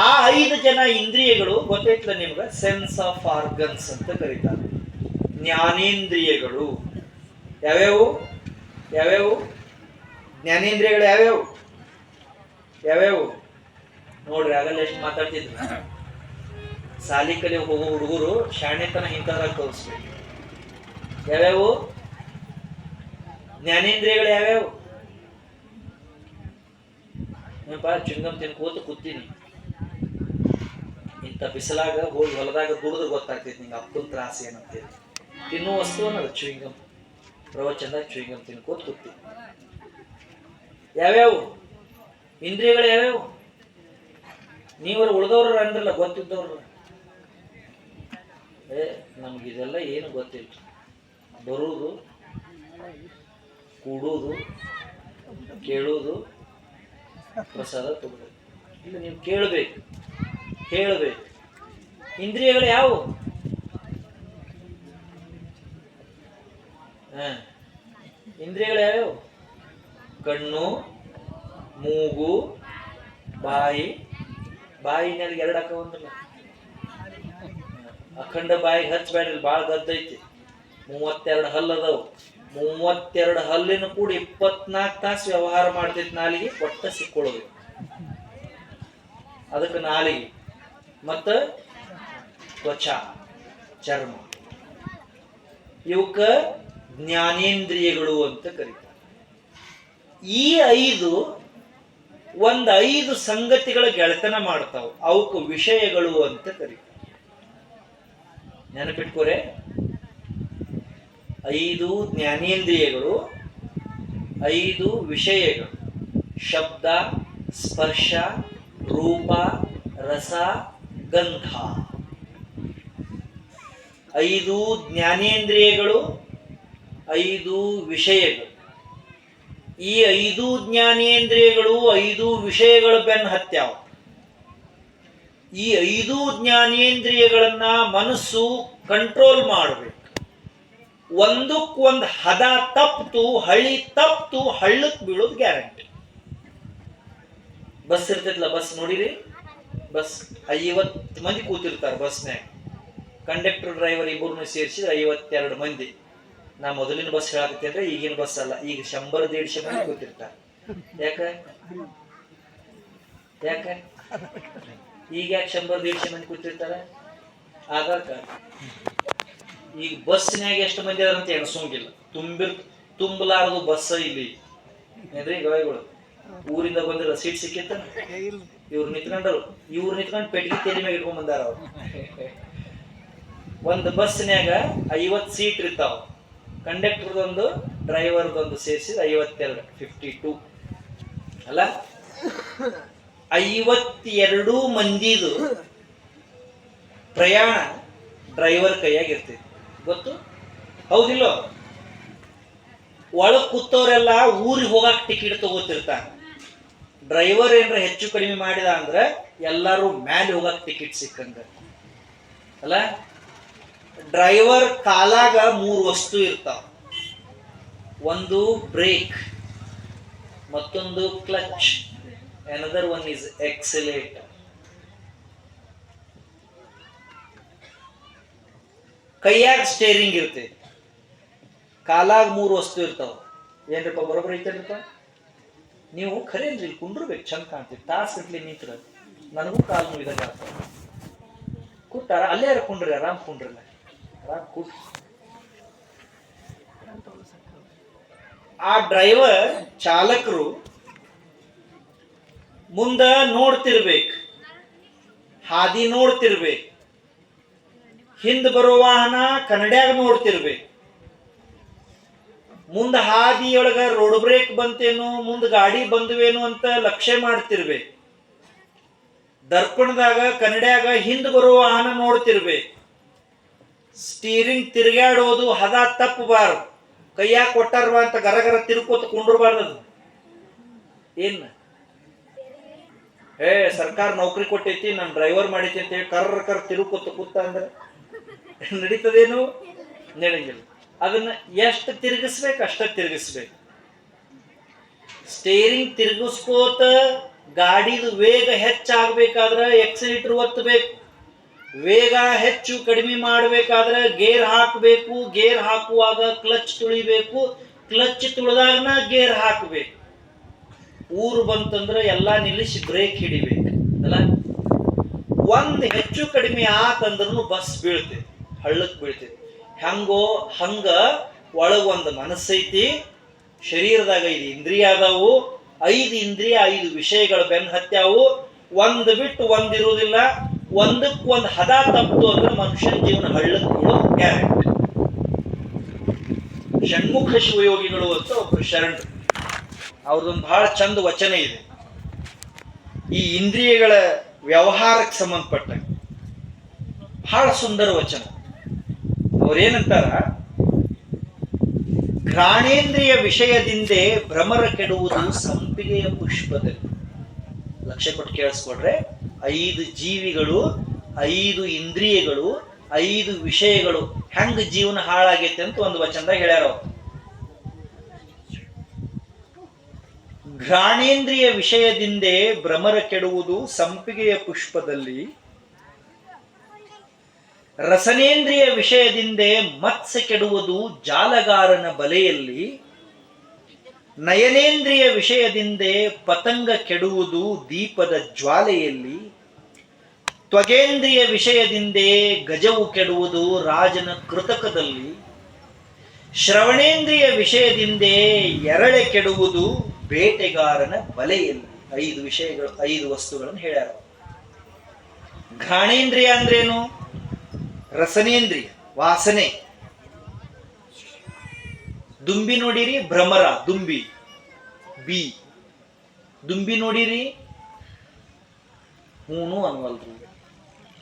ಆ 5 ಜನ ಇಂದ್ರಿಯಗಳು ಗೊತ್ತೈತ್ಲ ನಿಮ್ಗ? ಸೆನ್ಸ್ ಆಫ್ ಆರ್ಗನ್ಸ್ ಅಂತ ಕರೀತಾರೆ. ಜ್ಞಾನೇಂದ್ರಿಯಗಳು ಯಾವ್ಯಾವು? ಜ್ಞಾನೇಂದ್ರಿಯಗಳು ಯಾವ್ಯಾವು ನೋಡ್ರಿ. ಆಗಲ್ಲ ಎಷ್ಟು ಮಾತಾಡ್ತಿದ್ರು. ಸಾಲಿ ಕಲಿ ಹೋಗೋ ಹುಡುಗರು ಶಾಣೆತನ ಇಂಥದ್ರಾಗ ತೋರಿಸ್ಬೇಕು. ಯಾವ್ಯಾವು ಜ್ಞಾನೇಂದ್ರಿಯಗಳು? ಯಾವ್ಯಾವು? ಚುಂಗಮ್ ತಿನ್ಕೋತ ಕೂತೀನಿ, ಇಂಥ ಬಿಸಿಲಾಗ ಹೋಗಿ ಹೊಲದಾಗ ದುಡಿದು ಗೊತ್ತಾಗ್ತೈತಿ ನಿಂಗೆ ಅಪ್ಪನ ತ್ರಾಸ ಏನಂತೇಳಿ. ತಿನ್ನೋ ವಸ್ತು ಅನ್ನೋದು ಚುಯಿಂಗಮ್. ಪ್ರವಚನದಾಗ ಚುಯಿಂಗಮ್ ತಿನ್ಕೋತ ಕೂತೀನಿ. ಯಾವ್ಯಾವು ಇಂದ್ರಿಯಗಳು? ಯಾವ್ಯಾವು? ನೀವರು ಉಳ್ದವ್ರ ಅಂದ್ರಲ್ಲ, ಗೊತ್ತಿದ್ದವ್ರ. ನಮ್ಗಿದೆಲ್ಲ ಏನು ಗೊತ್ತಿಲ್ಲ. ಬರುವುದು, ಕೂಡುವುದು, ಕೇಳುವುದು, ಪ್ರಸಾದ ತಗೋಬೇಕು. ಇಲ್ಲ, ನೀವು ಕೇಳಬೇಕು. ಇಂದ್ರಿಯಗಳು ಯಾವುವು? ಇಂದ್ರಿಯಗಳು ಯಾವ್ಯಾವು? ಕಣ್ಣು, ಮೂಗು, ಬಾಯಿನಲ್ಲಿ 2 ಹಾಕವಂದ್ರಲ್ಲ, ಅಖಂಡ ಬಾಯಿಗೆ ಹಚ್ಚಬೇಡ್ರಿ, ಭಾಳ ಗದ್ದೈತಿ. 32 ಹಲ್ಲು ಅದಾವು. 32 ಹಲ್ಲಿನ ಕೂಡ 24 ತಾಸು ವ್ಯವಹಾರ ಮಾಡ್ತೈತಿ ನಾಲಿಗೆ. ಒಟ್ಟ ಸಿಕ್ಕೊಳ್ಳೋದು ಅದಕ್ಕೆ ನಾಲಿಗೆ. ಮತ್ತ ತ್ವಚ, ಚರ್ಮ. ಇವಕ್ಕ ಜ್ಞಾನೇಂದ್ರಿಯಗಳು ಅಂತ ಕರೀತಾರೆ. ಈ 5 ಒಂದು 5 ಸಂಗತಿಗಳ ಗೆಳೆತನ ಮಾಡ್ತಾವ, ಅವಕ್ಕೆ ವಿಷಯಗಳು ಅಂತ ಕರೀತಾರೆ. ನೆನಪಿಟ್ಕೋರೆ, 5 ಜ್ಞಾನೇಂದ್ರಿಯಗಳು, 5 ವಿಷಯಗಳು: ಶಬ್ದ, ಸ್ಪರ್ಶ, ರೂಪ, ರಸ, ಗಂಧ. 5 ಜ್ಞಾನೇಂದ್ರಿಯಗಳು, 5 ವಿಷಯಗಳು. ಈ 5 ಜ್ಞಾನೇಂದ್ರಿಯಗಳು 5 ವಿಷಯಗಳ ಬೆನ್ನ ಹತ್ಯಾವ. ಈ 5 ಜ್ಞಾನೇಂದ್ರಿಯಗಳನ್ನ ಮನಸ್ಸು ಕಂಟ್ರೋಲ್ ಮಾಡಬೇಕು. ಒಂದಕ್ಕೊಂದು ಹದ ತಪ್ಪಿತು, ಹಳ್ಳಿ ತಪ್ಪಿತು, ಹಳ್ಳಕ್ಕೆ ಬೀಳೋದು ಗ್ಯಾರಂಟಿ. ಬಸ್ ಇರ್ತೈತಲ್ಲ, ಬಸ್ ನೋಡಿರಿ, ಬಸ್ 50 ಮಂದಿ ಕೂತಿರ್ತಾರೆ ಬಸ್ನ್ಯಾಗ. ಕಂಡಕ್ಟರ್ ಡ್ರೈವರ್ ಇಬ್ಬರನ್ನು ಸೇರಿಸಿದ್ರೆ 52 ಮಂದಿ. ನಾ ಮೊದಲಿನ ಬಸ್ ಹೇಳಾಕತ್ತೇನ್ರೆ, ಈಗಿನ ಬಸ್ ಅಲ್ಲ. ಈಗ 100-150 ಮಂದಿ ಕೂತಿರ್ತಾರೆ. ಯಾಕೆ ಈಗ ಯಾಕೆ 100-150 ಮಂದಿ ಕೂತಿರ್ತಾರೆ? ಆಧಾರ್ ಕಾರ್ಡ್. ಈಗ ಬಸ್ನ್ಯಾಗ ಎಷ್ಟು ಮಂದಿ ಅದಾರ ಅಂತ ಎಣಿಸೋಂಗಿಲ್ಲ. ತುಂಬಲಾರದು ಬಸ್ ಇಲ್ಲಿ ಏನ್ರಿ ಗಾಯಗಳು. ಊರಿಂದ ಬಂದಿರ ಸೀಟ್ ಸಿಕ್ಕಿತ್ತ, ಇವ್ರು ನಿಂತ್ಕೊಂಡು ಪೆಟ್ಟಿಗೆ ತಲೆ ಮ್ಯಾಗ ಇಟ್ಕೊಂಡ್ ಬಂದಾರ. ಅವ್ರು ಒಂದು ಬಸ್ನ್ಯಾಗ 50 ಸೀಟ್ ಇರ್ತಾವ. ಕಂಡಕ್ಟರ್ದೊಂದು ಡ್ರೈವರ್ದೊಂದು ಸೇರಿಸಿದ 52, 52 ಅಲ್ಲ. 52 ಮಂದಿದು ಪ್ರಯಾಣ ಡ್ರೈವರ್ ಕೈಯಾಗಿರ್ತೈತಿ, ಗೊತ್ತು ಹೌದಿಲ್ಲೋ? ಒಳಗ್ ಕೂತವ್ರೆಲ್ಲ ಊರಿಗೆ ಹೋಗಾಕ ಟಿಕೆಟ್ ತಗೋತಿರ್ತಾರ. ಡ್ರೈವರ್ ಏನ್ರ ಹೆಚ್ಚು ಕಡಿಮೆ ಮಾಡಿದ ಅಂದ್ರ ಎಲ್ಲರೂ ಮ್ಯಾಲೆ ಹೋಗಾಕ ಟಿಕೆಟ್ ಸಿಕ್ಕಂಗ ಅಲ್ಲ. ಡ್ರೈವರ್ ಕಾಲಾಗ 3 ವಸ್ತು ಇರ್ತಾವ. ಒಂದು ಬ್ರೇಕ್, ಮತ್ತೊಂದು clutch, another one is accelerator. ಕೈಯಾಗ ಸ್ಟೇರಿಂಗ್ ಇರ್ತೈತಿ, ಕಾಲಾಗ 3 ವಸ್ತು ಇರ್ತಾವ. ಏನ್ರಪ್ಪ ಬರೋಬ್ಬರ ಐತೇನ್ರಪ್ಪ? ನೀವು ಖರೇನ್ರಿ ಇಲ್ಲಿ ಕುಂಡ್ರಬೇಕು, ಚಂದ ಕಾಣ್ತೀವಿ. ತಾಸು ಗಟ್ಲಿ ನಿಂತ್ರ ನನಗೂ ಕಾಲು ನೋವಿದಾಗ ಆಗ್ತಾವ. ಕೂತಾರ ಅಲ್ಲೇ ಯಾರು ಕುಂಡ್ರಿ, ಆರಾಮ್ ಕುಂಡ್ರಲ್ಲ, ಆರಾಮ್ ಕೂತ್. ಆ ಡ್ರೈವರ್ ಚಾಲಕರು ಮುಂದ ನೋಡ್ತಿರ್ಬೇಕು, ಹಾದಿ ನೋಡ್ತಿರ್ಬೇಕು, ಹಿಂದ್ ಬರೋ ವಾಹನ ಕನ್ನಡ್ಯಾಗ ನೋಡ್ತಿರ್ಬೇಕು. ಮುಂದ ಹಾದಿಯೊಳಗ ರೋಡ್ ಬ್ರೇಕ್ ಬಂತೇನು, ಮುಂದ ಗಾಡಿ ಬಂದ್ವೇನು ಅಂತ ಲಕ್ಷ್ಯ ಮಾಡ್ತಿರ್ಬೇಕು. ದರ್ಪಣದಾಗ ಕನ್ನಡ್ಯಾಗ ಹಿಂದ್ ಬರೋ ವಾಹನ ನೋಡ್ತಿರ್ಬೇಕು. ಸ್ಟೀರಿಂಗ್ ತಿರುಗಾಡೋದು ಹದ ತಪ್ಪಬಾರ್ದು. ಕೈಯಾಗ ಕೊಟ್ಟಾರವ ಅಂತ ಗರಗರ ತಿರುಕೋತ ಕುಂಡ್ರಬಾರ್ದು. ಏನ್ ಸರ್ಕಾರ ನೌಕರಿ ಕೊಟ್ಟೈತಿ, ನಾನು ಡ್ರೈವರ್ ಮಾಡೈತಿ ಅಂತ ಹೇಳಿ ಕರ್ರ ತಿರುಕೋತ ಕೂತ ಅಂದ್ರೆ ನಡೀತದೇನು? ನಡೆಯಂಗಿಲ್ಲ. ಅದನ್ನ ಎಷ್ಟು ತಿರುಗಿಸ್ಬೇಕು ಅಷ್ಟ ತಿರುಗಿಸ್ಬೇಕು. ಸ್ಟೇರಿಂಗ್ ತಿರುಗಿಸ್ಕೋತ ಗಾಡಿದು ವೇಗ ಹೆಚ್ಚಾಗಬೇಕಾದ್ರೆ ಎಕ್ಸಿಲೇಟರ್ ಒತ್ತಬೇಕು. ವೇಗ ಹೆಚ್ಚು ಕಡಿಮೆ ಮಾಡಬೇಕಾದ್ರೆ ಗೇರ್ ಹಾಕಬೇಕು. ಗೇರ್ ಹಾಕುವಾಗ ಕ್ಲಚ್ ತುಳಿಬೇಕು. ಕ್ಲಚ್ ತುಳಿದಾಗನ ಗೇರ್ ಹಾಕಬೇಕು. ಊರು ಬಂತಂದ್ರೆ ಎಲ್ಲಾ ನಿಲ್ಲಿಸಿ ಬ್ರೇಕ್ ಹಿಡಿಬೇಕು ಅಲ್ಲ. ಒಂದ್ ಹೆಚ್ಚು ಕಡಿಮೆ ಆತಂದ್ರೂ ಬಸ್ ಬೀಳ್ತೈತಿ, ಹಳ್ಳಕ್ ಬೀಳ್ತೈತಿ. ಹಂಗ ಒಳಗ ಒಂದು ಮನಸ್ಸೈತಿ, ಶರೀರದಾಗ 5 ಇಂದ್ರಿಯ ಅದಾವು. 5 ಇಂದ್ರಿಯ 5 ವಿಷಯಗಳ ಬೆನ್ನ ಹತ್ಯಾವು. ಒಂದು ಬಿಟ್ಟು ಒಂದಿರುವುದಿಲ್ಲ. ಒಂದಕ್ಕೆ ಒಂದು ಹದ ತಪ್ಪು ಅಂದ್ರೆ ಮನುಷ್ಯನ ಜೀವನ ಹಳ್ಳಕ್ ಬೀಳೋದು ಗ್ಯಾರಂಟಿ. ಷಣ್ಮುಖ ಶಿವಯೋಗಿಗಳು ಅಂತ ಒಬ್ರು ಶರಣರು, ಅವ್ರದೊಂದು ಬಹಳ ಚಂದ ವಚನ ಇದೆ ಈ ಇಂದ್ರಿಯಗಳ ವ್ಯವಹಾರಕ್ಕೆ ಸಂಬಂಧಪಟ್ಟ. ಬಹಳ ಸುಂದರ ವಚನ. ಅವ್ರೇನಂತಾರ, ಘ್ರಾಣೇಂದ್ರಿಯ ವಿಷಯದಿಂದೇ ಭ್ರಮರ ಕೆಡುವುದು ಸಂಪಿಗೆಯ ಪುಷ್ಪದಲ್ಲಿ. ಲಕ್ಷ್ಯ ಕೊಟ್ಟು ಕೇಳಿಸ್ಕೊಡ್ರೆ, 5 ಜೀವಿಗಳು, 5 ಇಂದ್ರಿಯಗಳು, 5 ವಿಷಯಗಳು ಹೆಂಗ ಜೀವನ ಹಾಳಾಗೈತೆ ಅಂತ ಒಂದು ವಚನದಾಗ ಹೇಳ್ಯಾರ. ಘ್ರಾಣೇಂದ್ರಿಯ ವಿಷಯದಿಂದೇ ಭ್ರಮರ ಕೆಡುವುದು ಸಂಪಿಗೆಯ ಪುಷ್ಪದಲ್ಲಿ, ರಸನೇಂದ್ರಿಯ ವಿಷಯದಿಂದೇ ಮತ್ಸ್ಯ ಕೆಡುವುದು ಜಾಲಗಾರನ ಬಲೆಯಲ್ಲಿ, ನಯನೇಂದ್ರಿಯ ವಿಷಯದಿಂದೇ ಪತಂಗ ಕೆಡುವುದು ದೀಪದ ಜ್ವಾಲೆಯಲ್ಲಿ, ತ್ವಗೇಂದ್ರಿಯ ವಿಷಯದಿಂದೇ ಗಜವು ಕೆಡುವುದು ರಾಜನ ಕೃತಕದಲ್ಲಿ, ಶ್ರವಣೇಂದ್ರಿಯ ವಿಷಯದಿಂದೇ ಎರಳೆ ಕೆಡುವುದು ಬೇಟೆಗಾರನ ಬಲೆಯಲ್ಲಿ. 5 ವಿಷಯಗಳು, 5 ವಸ್ತುಗಳನ್ನು ಹೇಳ್ಯಾರ. ಘ್ರಾಣೇಂದ್ರಿಯ ಅಂದ್ರೇನು? ರಸನೇಂದ್ರಿಯ, ವಾಸನೆ. ದುಂಬಿ ನೋಡಿರಿ, ಭ್ರಮರ, ದುಂಬಿ ಬಿ. ದುಂಬಿ ನೋಡಿರಿ, ಹೂನು ಅನ್ವಲ್ರು,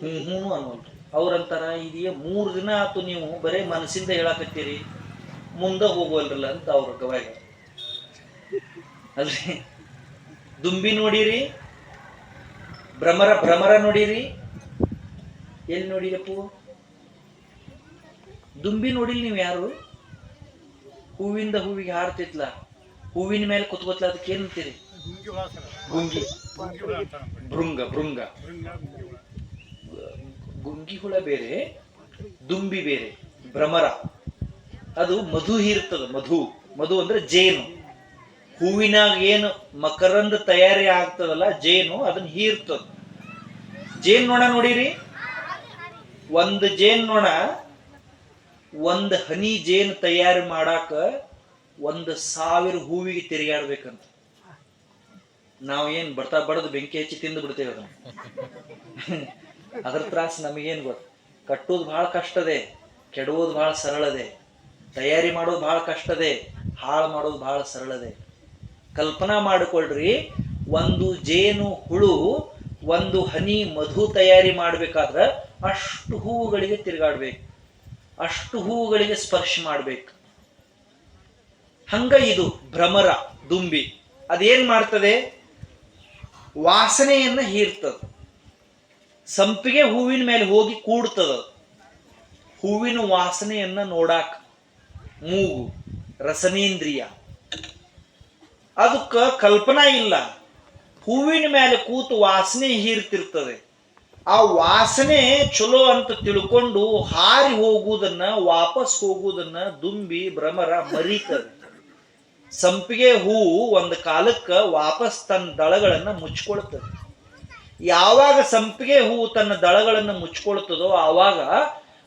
ಹೂನು ಅನ್ವಲ್ರು. ಅವ್ರಂತಾರ, ಇದೆಯೇ 3 ದಿನ ಆತು ನೀವು ಬರೇ ಮನಸ್ಸಿಂದ ಹೇಳಾಕತ್ತೀರಿ, ಮುಂದೆ ಹೋಗುವಲ್ರಲ್ಲ ಅಂತ ಅವ್ರ ಗವಾಯ. ಅಲ್ರಿ, ದುಂಬಿ ನೋಡಿರಿ, ಭ್ರಮರ ನೋಡಿರಿ. ಎಲ್ಲಿ ನೋಡಿರಪ್ಪು? ದುಂಬಿ ನೋಡಿಲ್ ನೀವು ಯಾರು? ಹೂವಿಂದ ಹೂವಿಗೆ ಹಾರ್ತಿತ್ಲ, ಹೂವಿನ ಮೇಲೆ ಕುತ್ಕೋತ್ಲ, ಅದಕ್ಕೆ ಏನಂತೀರಿ? ಗುಂಗಿ, ಭೃಂಗ. ಗುಂಗಿ ಹುಳ ಬೇರೆ, ದುಂಬಿ ಬೇರೆ. ಭ್ರಮರ ಅದು ಮಧು ಹೀರ್ತದ. ಮಧು ಅಂದ್ರೆ ಜೇನು. ಹೂವಿನಾಗ ಏನು ಮಕರಂದ ತಯಾರಿ ಆಗ್ತದಲ್ಲ, ಜೇನು, ಅದನ್ನ ಹೀರ್ತದ. ಜೇನ್ ನೊಣ ನೋಡಿರಿ, ಒಂದು ಜೇನ್ ನೊಣ 1 ಹನಿ ಜೇನು ತಯಾರಿ ಮಾಡಾಕ 1,000 ಹೂವಿಗೆ ತಿರುಗಾಡ್ಬೇಕಂತ. ನಾವ್ ಏನ್ ಬಡದು ಬೆಂಕಿ ಹಚ್ಚಿ ತಿಂದು ಬಿಡ್ತೇವೆ ಅದನ್ನ. ಅದ್ರ ತ್ರಾಸ ನಮಗೇನ್ ಗೊತ್ತ? ಕಟ್ಟೋದು ಬಹಳ ಕಷ್ಟದೆ, ಕೆಡುವುದು ಬಹಳ ಸರಳದೆ, ತಯಾರಿ ಮಾಡೋದು ಬಹಳ ಕಷ್ಟದೆ, ಹಾಳು ಮಾಡೋದು ಬಹಳ ಸರಳದೆ. ಕಲ್ಪನಾ ಮಾಡಿಕೊಳ್ಳ್ರಿ, ಒಂದು ಜೇನು ಹುಳು 1 ಹನಿ ಮಧು ತಯಾರಿ ಮಾಡ್ಬೇಕಾದ್ರೆ ಅಷ್ಟು ಹೂವುಗಳಿಗೆ ತಿರುಗಾಡ್ಬೇಕು, ಅಷ್ಟು ಹೂವುಗಳಿಗೆ ಸ್ಪರ್ಶ ಮಾಡ್ಬೇಕು. ಹಂಗ ಇದು ಭ್ರಮರ, ದುಂಬಿ. ಅದೇನ್ ಮಾಡ್ತದೆ? ವಾಸನೆಯನ್ನ ಹೀರ್ತದ. ಸಂಪಿಗೆ ಹೂವಿನ ಮೇಲೆ ಹೋಗಿ ಕೂಡ್ತದ. ಹೂವಿನ ವಾಸನೆಯನ್ನ ನೋಡಾಕ ಮೂಗು, ರಸನೇಂದ್ರಿಯ. ಅದಕ್ಕ ಕಲ್ಪನಾ ಇಲ್ಲ. ಹೂವಿನ ಮೇಲೆ ಕೂತು ವಾಸನೆ ಹೀರ್ತಿರ್ತದೆ. ಆ ವಾಸನೆ ಚಲೋ ಅಂತ ತಿಳ್ಕೊಂಡು ಹಾರಿ ಹೋಗುವುದನ್ನ, ವಾಪಸ್ ಹೋಗುವುದನ್ನ ದುಂಬಿ, ಭ್ರಮರ ಮರೀತದೆ. ಸಂಪಿಗೆ ಹೂವು ಒಂದು ಕಾಲಕ್ಕೆ ವಾಪಸ್ ತನ್ನ ದಳಗಳನ್ನ ಮುಚ್ಕೊಳ್ತದೆ. ಯಾವಾಗ ಸಂಪಿಗೆ ಹೂವು ತನ್ನ ದಳಗಳನ್ನು ಮುಚ್ಕೊಳ್ತದೋ ಆವಾಗ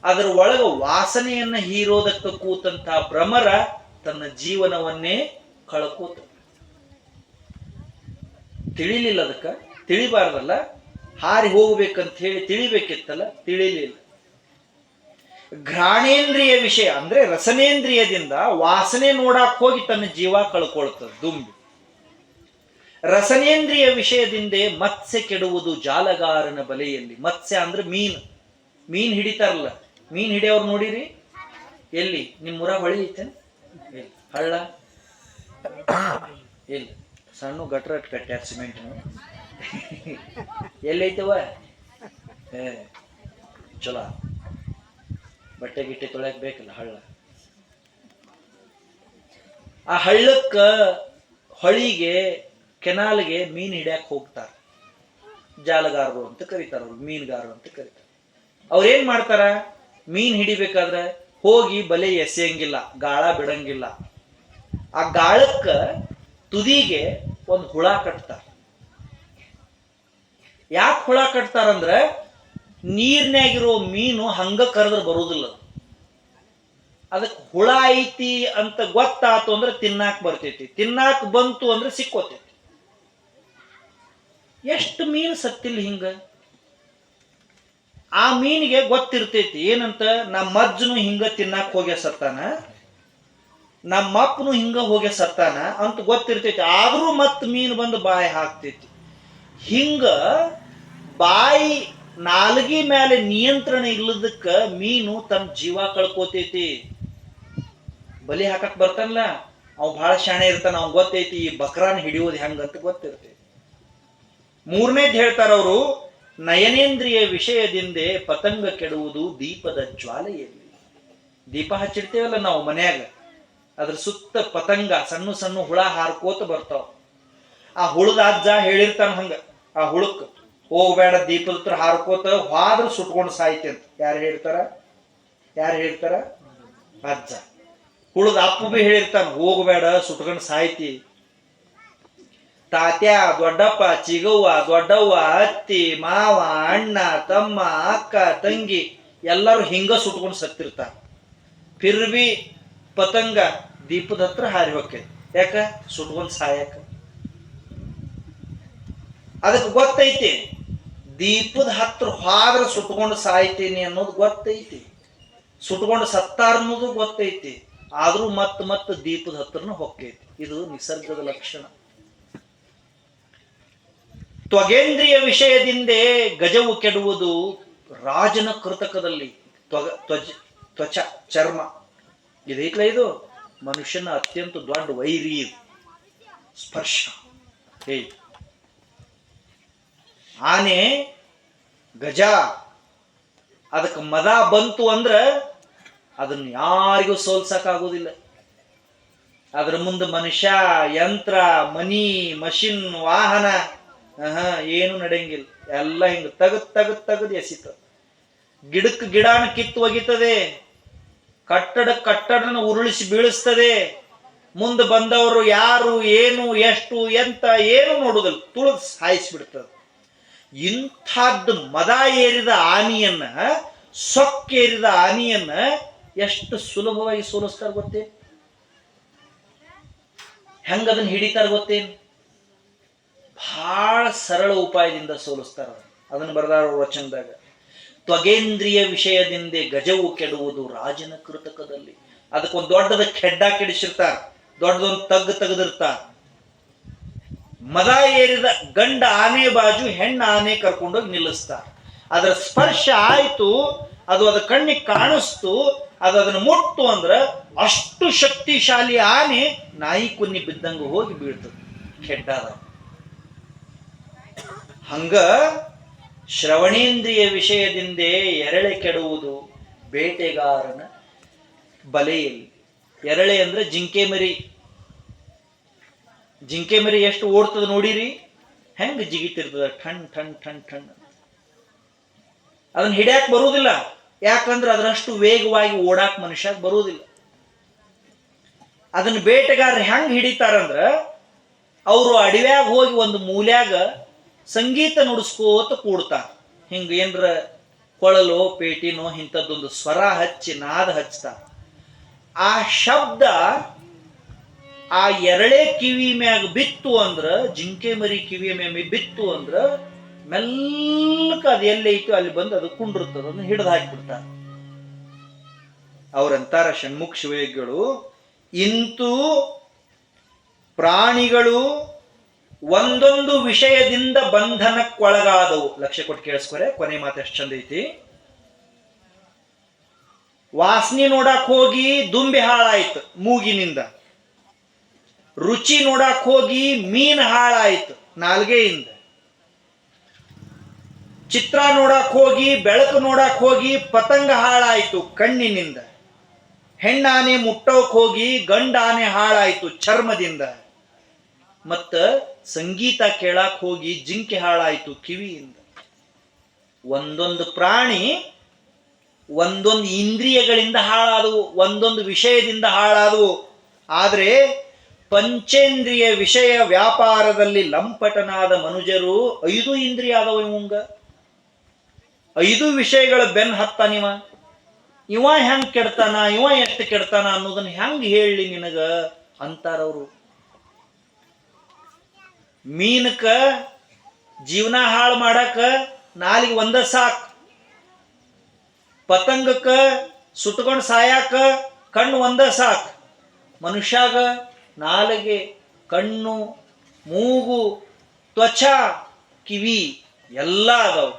ಅದರ ಒಳಗ ವಾಸನೆಯನ್ನ ಹೀರೋದಕ್ಕೆ ಕೂತಂತ ಭ್ರಮರ ತನ್ನ ಜೀವನವನ್ನೇ ಕಳ್ಕೋತ. ತಿಳಿಲಿಲ್ಲ, ಅದಕ್ಕ ತಿಳಿಬಾರ್ದಲ್ಲ, ಹಾರಿ ಹೋಗ್ಬೇಕಂತ ಹೇಳಿ ತಿಳಿಬೇಕಿತ್ತಲ್ಲ, ತಿಳಿಲಿಲ್ಲ. ಘ್ರಾಣೇಂದ್ರಿಯ ವಿಷಯ ಅಂದ್ರೆ ರಸನೇಂದ್ರಿಯದಿಂದ ವಾಸನೆ ನೋಡಾಕ್ ಹೋಗಿ ತನ್ನ ಜೀವ ಕಳ್ಕೊಳ್ತದೆ ದುಂಬಿ. ರಸನೇಂದ್ರಿಯ ವಿಷಯದಿಂದ ಮತ್ಸ್ಯ ಕೆಡುವುದು ಜಾಲಗಾರನ ಬಲೆಯಲ್ಲಿ. ಮತ್ಸ್ಯ ಅಂದ್ರೆ ಮೀನ್ ಹಿಡಿತಾರಲ್ಲ, ಮೀನ್ ಹಿಡಿಯವ್ರು ನೋಡಿರಿ? ಎಲ್ಲಿ ನಿಮ್ಮೂರ ಹೊಳಿ ಐತೆ? ಹಳ್ಳ ಇಲ್ಲ, ಸಣ್ಣ ಗಟ್ರ ಕಟ್ಟ್ಯಾರ ಸಿಮೆಂಟ್. ಎಲ್ಲೈತವ? ಚಲೋ, ಬಟ್ಟೆ ಗಿಟ್ಟೆ ತೊಳೆಯಕ್ ಬೇಕಲ್ಲ ಹಳ್ಳ. ಆ ಹಳ್ಳಕ್ಕ, ಹೊಳಿಗೆ, ಕೆನಾಲ್ಗೆ ಮೀನ್ ಹಿಡಿಯಕ್ ಹೋಗ್ತಾರ. ಜಾಲಗಾರರು ಅಂತ ಕರೀತಾರ, ಅವ್ರು ಮೀನುಗಾರರು ಅಂತ ಕರೀತಾರ. ಅವ್ರೇನ್ ಮಾಡ್ತಾರ? ಮೀನ್ ಹಿಡಿಬೇಕಾದ್ರೆ ಹೋಗಿ ಬಲೆ ಎಸೆಯಂಗಿಲ್ಲ, ಗಾಳ ಬಿಡಂಗಿಲ್ಲ. ಆ ಗಾಳಕ್ಕ ತುದಿಗೆ ಒಂದು ಹುಳ ಕಟ್ತಾರ. ಯಾಕೆ ಹುಳ ಕಟ್ತಾರಂದ್ರ ನೀರ್ನ್ಯಾಗಿರೋ ಮೀನು ಹಂಗ ಕರೆದ್ರೆ ಬರುವುದಿಲ್ಲ. ಅದಕ್ಕೆ ಹುಳ ಐತಿ ಅಂತ ಗೊತ್ತಾತು ಅಂದ್ರೆ ತಿನ್ನಾಕ್ ಬರ್ತೈತಿ, ತಿನ್ನಾಕ್ ಬಂತು ಅಂದ್ರೆ ಸಿಕ್ಕೋತೈತಿ. ಎಷ್ಟು ಮೀನು ಸತ್ತಿಲ್ಲ ಹಿಂಗ. ಆ ಮೀನಿಗೆ ಗೊತ್ತಿರ್ತೈತಿ ಏನಂತ, ನಮ್ಮ ಅಜ್ಜನು ಹಿಂಗ ತಿನ್ನಾಕ್ ಹೋಗ್ಯ ಸತ್ತಾನ, ನಮ್ಮ ಅಪ್ಪನು ಹಿಂಗ ಹೋಗ್ಯ ಸತ್ತಾನ ಅಂತ ಗೊತ್ತಿರ್ತೈತಿ. ಆದ್ರೂ ಮತ್ ಮೀನು ಬಂದು ಬಾಯಿ ಹಾಕ್ತೈತಿ. ಹಿಂಗ ಬಾಯಿ ನಾಲ್ಗಿ ಮೇಲೆ ನಿಯಂತ್ರಣ ಇಲ್ಲದಕ್ಕ ಮೀನು ತನ್ನ ಜೀವ ಕಳ್ಕೋತೈತಿ. ಬಲಿ ಹಾಕಕ್ ಬರ್ತಾನಲ್ಲ ಅವ್ ಬಹಳ ಶಾಣೆ ಇರ್ತಾನ, ಅವ್ನ್ ಗೊತ್ತೈತಿ ಈ ಬಕ್ರಾನ್ ಹಿಡಿಯೋದು ಹೆಂಗಂತ ಗೊತ್ತಿರ್ತೈತಿ. ಮೂರನೇದ್ ಹೇಳ್ತಾರ ಅವರು, ನಯನೇಂದ್ರಿಯ ವಿಷಯದಿಂದ ಪತಂಗ ಕೆಡುವುದು ದೀಪದ ಜ್ವಾಲೆಯಲ್ಲಿ. ದೀಪ ಹಚ್ಚಿಡ್ತೇವಲ್ಲ ನಾವು ಮನ್ಯಾಗ, ಅದ್ರ ಸುತ್ತ ಪತಂಗ ಸಣ್ಣ ಸಣ್ಣ ಹುಳ ಹಾರ್ಕೋತ ಬರ್ತಾವ. ಆ ಹುಳದ ಅಜ್ಜ ಹೇಳಿರ್ತಾನ ಹಂಗ, ಆ ಹುಳಕ್ ಹೋಗ್ಬೇಡ ದೀಪದ ಹತ್ರ ಹಾರ್ಕೋತ, ಹೋದ್ರ ಸುಟ್ಕೊಂಡು ಸಾಯ್ತಿ ಅಂತ. ಯಾರು ಹೇಳ್ತಾರ? ಅಜ್ಜ. ಹುಳದ ಅಪ್ಪ ಬಿ ಹೇಳಿರ್ತಾನ, ಹೋಗ್ಬೇಡ ಸುಟ್ಕೊಂಡು ಸಾಯ್ತಿ. ತಾತ್ಯ, ದೊಡ್ಡಪ್ಪ, ಚಿಗವ್ವ, ದೊಡ್ಡವ್ವ, ಅತ್ತಿ, ಮಾವ, ಅಣ್ಣ, ತಮ್ಮ, ಅಕ್ಕ, ತಂಗಿ ಎಲ್ಲರೂ ಹಿಂಗ ಸುಟ್ಕೊಂಡು ಸತ್ತಿರ್ತಾರ. ಫಿರ್ಬಿ ಪತಂಗ ದೀಪದ ಹತ್ರ ಹಾರಿ ಹೋಗ್ತೈತಿ. ಯಾಕ? ಸುಟ್ಕೊಂಡು ಸಾಯಕ. ಅದಕ್ಕೆ ಗೊತ್ತೈತಿ, ದೀಪದ ಹತ್ರ ಹೋದ್ರೆ ಸುಟ್ಕೊಂಡು ಸಾಯ್ತೀನಿ ಅನ್ನೋದು ಗೊತ್ತೈತಿ, ಸುಟ್ಕೊಂಡು ಸತ್ತಾರ ಅನ್ನೋದು ಗೊತ್ತೈತಿ. ಆದ್ರೂ ಮತ್ತ ದೀಪದ ಹತ್ರನ ಹೊಕ್ಕೈತಿ. ಇದು ನಿಸರ್ಗದ ಲಕ್ಷಣ. ತ್ವಗೇಂದ್ರಿಯ ವಿಷಯದಿಂದೇ ಗಜವು ಕೆಡುವುದು ರಾಜನ ಕೃತಕದಲ್ಲಿ. ತ್ವಚ ಚರ್ಮ ಇದೈತ್ಲ, ಇದು ಮನುಷ್ಯನ ಅತ್ಯಂತ ದೊಡ್ಡ ವೈರಿ. ಇದು ಸ್ಪರ್ಶ. ಆನೆ, ಗಜ, ಅದಕ್ಕೆ ಮದ ಬಂತು ಅಂದ್ರ ಅದನ್ನ ಯಾರಿಗೂ ಸೋಲ್ಸಕ್ಕಾಗೋದಿಲ್ಲ. ಅದ್ರ ಮುಂದೆ ಮನುಷ್ಯ, ಯಂತ್ರ, ಮನಿ, ಮಷಿನ್, ವಾಹನ ಏನು ನಡೆಯಂಗಿಲ್ಲ. ಎಲ್ಲ ಹಿಂಗ ತಗದ್ ಎಸಿತ. ಗಿಡಕ್ಕೆ ಗಿಡನ ಕಿತ್ತು ಒಗಿತದೆ, ಕಟ್ಟಡನ ಉರುಳಿಸಿ ಬೀಳಿಸ್ತದೆ. ಮುಂದೆ ಬಂದವರು ಯಾರು, ಏನು, ಎಷ್ಟು, ಎಂತ ಏನು ನೋಡುದಿಲ್ಲ, ತುಳಿದು ಸಾಯಿಸ್ಬಿಡ್ತದೆ. ಇಂಥದ್ದು ಮದ ಏರಿದ ಆನಿಯನ್ನ, ಸೊಕ್ಕೇರಿದ ಆನಿಯನ್ನ ಎಷ್ಟು ಸುಲಭವಾಗಿ ಸೋಲಿಸ್ತಾರ ಗೊತ್ತೇ? ಹೆಂಗದನ್ನ ಹಿಡಿತಾರ ಗೊತ್ತೇನು? ಬಹಳ ಸರಳ ಉಪಾಯದಿಂದ ಸೋಲಿಸ್ತಾರ. ಅದನ್ನು ಬರೆದಾರ ವಚನದಾಗ. ತ್ವಗೇಂದ್ರಿಯ ವಿಷಯದಿಂದ ಗಜವು ಕೆಡುವುದು ರಾಜನ ಕೃತಕದಲ್ಲಿ. ಅದಕ್ಕೊಂದು ದೊಡ್ಡದ ಕೆಡ್ಡ ಕೆಡಿಸಿರ್ತಾರ, ದೊಡ್ಡದೊಂದು ತೆಗೆದಿರ್ತಾರ. ಮದ ಏರಿದ ಗಂಡ ಆನೆ ಬಾಜು ಹೆಣ್ಣು ಆನೆ ಕರ್ಕೊಂಡೋಗಿ ನಿಲ್ಲಿಸ್ತಾರ. ಅದರ ಸ್ಪರ್ಶ ಆಯ್ತು, ಅದು ಅದ ಕಣ್ಣಿಗೆ ಕಾಣಿಸ್ತು, ಅದನ್ನ ಮುಟ್ಟು ಅಂದ್ರ ಅಷ್ಟು ಶಕ್ತಿಶಾಲಿ ಆನೆ ನಾಯಿ ಕುನ್ನಿ ಬಿದ್ದಂಗ ಹೋಗಿ ಬೀಳ್ತದೆ ಕೆಡ್ಡಾದ. ಹಂಗ ಶ್ರವಣೇಂದ್ರಿಯ ವಿಷಯದಿಂದೇ ಎರಳೆ ಕೆಡುವುದು ಬೇಟೆಗಾರನ ಬಲೆಯಲ್ಲಿ. ಎರಳೆ ಅಂದ್ರೆ ಜಿಂಕೆ ಮರಿ. ಜಿಂಕೆ ಮರಿ ಎಷ್ಟು ಓಡ್ತದ ನೋಡಿರಿ, ಹೆಂಗ ಜಿಗಿತಿರ್ತದ, ಠಣ್ ಠಣ್ ಠಣ್ ಠಣ್. ಅದನ್ನ ಹಿಡಿಯಾಕ ಬರುವುದಿಲ್ಲ, ಯಾಕಂದ್ರೆ ಅದರಷ್ಟು ವೇಗವಾಗಿ ಓಡಾಕ್ ಮನುಷ್ಯ ಬರುವುದಿಲ್ಲ. ಅದನ್ನ ಬೇಟೆಗಾರರು ಹೆಂಗ್ ಹಿಡಿತಾರಂದ್ರ, ಅವರು ಅಡವ್ಯಾಗ ಹೋಗಿ ಒಂದು ಮೂಲ್ಯಾಗ ಸಂಗೀತ ನುಡಿಸ್ಕೋತ ಕೂಡ್ತಾರ. ಹಿಂಗ ಏನ್ರ ಕೊಳಲೋ ಪೇಟಿನೋ ಇಂಥದ್ದೊಂದು ಸ್ವರ ಹಚ್ಚಿ ನಾದ ಹಚ್ತಾರ. ಆ ಶಬ್ದ ಆ ಎರಳೆ ಕಿವಿ ಮ್ಯಾಗ ಬಿತ್ತು ಅಂದ್ರ, ಜಿಂಕೆ ಮರಿ ಕಿವಿಯ ಮ್ಯಾಗ ಬಿತ್ತು ಅಂದ್ರ ಮೆಲ್ಲಕ ಅದು ಎಲ್ಲೈತು ಅಲ್ಲಿ ಬಂದು ಅದು ಕುಂಡಿರ್ತದ, ಅದನ್ನ ಹಿಡಿದು ಹಾಕಿಬಿಡ್ತಾರ. ಅವ್ರಂತಾರ ಷಣ್ಮುಖ ಶಿವಯೋಗಿಗಳು, ಇಂತೂ ಪ್ರಾಣಿಗಳು ಒಂದೊಂದು ವಿಷಯದಿಂದ ಬಂಧನಕ್ಕೊಳಗಾದವು. ಲಕ್ಷ್ಯ ಕೊಟ್ಟು ಕೇಳಿಸ್ಕೊರೆ, ಕೊನೆ ಮಾತು ಎಷ್ಟು ಚಂದ ಐತಿ. ವಾಸನೆ ನೋಡಕ್ ಹೋಗಿ ದುಂಬಿ ಹಾಳಾಯ್ತು ಮೂಗಿನಿಂದ, ರುಚಿ ನೋಡಕ್ ಹೋಗಿ ಮೀನ್ ಹಾಳಾಯ್ತು ನಾಲ್ಗೆಯಿಂದ, ಚಿತ್ರ ನೋಡಕ್ ಹೋಗಿ, ಬೆಳಕು ನೋಡಕ್ ಹೋಗಿ ಪತಂಗ ಹಾಳಾಯ್ತು ಕಣ್ಣಿನಿಂದ, ಹೆಣ್ಣಾನೆ ಮುಟ್ಟೋಕ್ ಹೋಗಿ ಗಂಡಾನೆ ಹಾಳಾಯ್ತು ಚರ್ಮದಿಂದ, ಮತ್ತ ಸಂಗೀತ ಕೇಳಕ್ ಹೋಗಿ ಜಿಂಕೆ ಹಾಳಾಯ್ತು ಕಿವಿಯಿಂದ. ಒಂದೊಂದು ಪ್ರಾಣಿ ಒಂದೊಂದು ಇಂದ್ರಿಯಗಳಿಂದ ಹಾಳಾದವು, ಒಂದೊಂದು ವಿಷಯದಿಂದ ಹಾಳಾದವು. ಆದ್ರೆ ಪಂಚೇಂದ್ರಿಯ ವಿಷಯ ವ್ಯಾಪಾರದಲ್ಲಿ ಲಂಪಟನಾದ ಮನುಜರು 5 ಇಂದ್ರಿಯ ಆದವ. ಇವಂಗ 5 ವಿಷಯಗಳ ಬೆನ್ ಹತ್ತಾನಿವ. ಇವ ಹೆಂಗ್ ಕೆಡ್ತಾನ, ಇವ ಎಷ್ಟು ಕೆಡ್ತಾನ ಅನ್ನೋದನ್ನ ಹೆಂಗ್ ಹೇಳಿ ನಿನಗ ಅಂತಾರವ್ರು. ಮೀನಕ ಜೀವನ ಹಾಳು ಮಾಡಕ ನಾಲಿಗೆ ಒಂದ ಸಾಕ್, ಪತಂಗಕ್ಕ ಸುಟ್ಕೊಂಡು ಸಾಯಾಕ ಕಣ್ಣು ಒಂದ ಸಾಕ್. ಮನುಷ್ಯಾಗ ನಾಲಿಗೆ, ಕಣ್ಣು, ಮೂಗು, ತ್ವಚ, ಕಿವಿ ಎಲ್ಲ ಅದಾವ.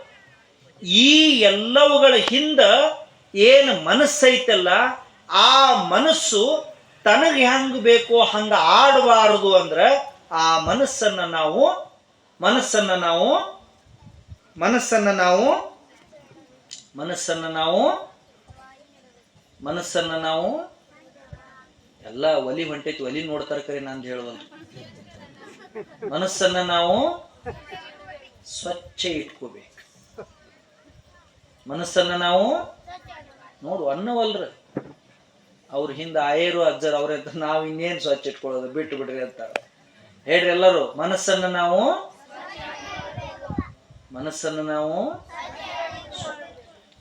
ಈ ಎಲ್ಲವುಗಳ ಹಿಂದ ಏನು ಮನಸ್ಸೈತಲ್ಲ, ಆ ಮನಸ್ಸು ತನಗೆ ಹೆಂಗ್ ಬೇಕೋ ಹಂಗ ಆಡಬಾರದು ಅಂದ್ರೆ ಆ ಮನಸ್ಸನ್ನ ನಾವು ಎಲ್ಲ ಒಲಿ ಹೊಂಟೈತಿ, ಒಲಿ ನೋಡ್ತಾರ ಕರೆ ನಂದು ಹೇಳುವಲ್ರಿ. ಮನಸ್ಸನ್ನ ನಾವು ಸ್ವಚ್ಛ ಇಟ್ಕೋಬೇಕು. ಮನಸ್ಸನ್ನ ನಾವು ನೋಡು ಅನ್ನವಲ್ರ, ಅವ್ರ ಹಿಂದೆ ಆಯರು ಅಜ್ಜರ್ ಅವ್ರಂತ ನಾವು ಇನ್ನೇನು ಸ್ವಚ್ಛ ಇಟ್ಕೊಳ್ಳೋದು, ಬಿಟ್ಟು ಬಿಡ್ರಿ ಅಂತಾರ. ಹೇಳ್ರಿ ಎಲ್ಲರೂ, ಮನಸ್ಸನ್ನು ನಾವು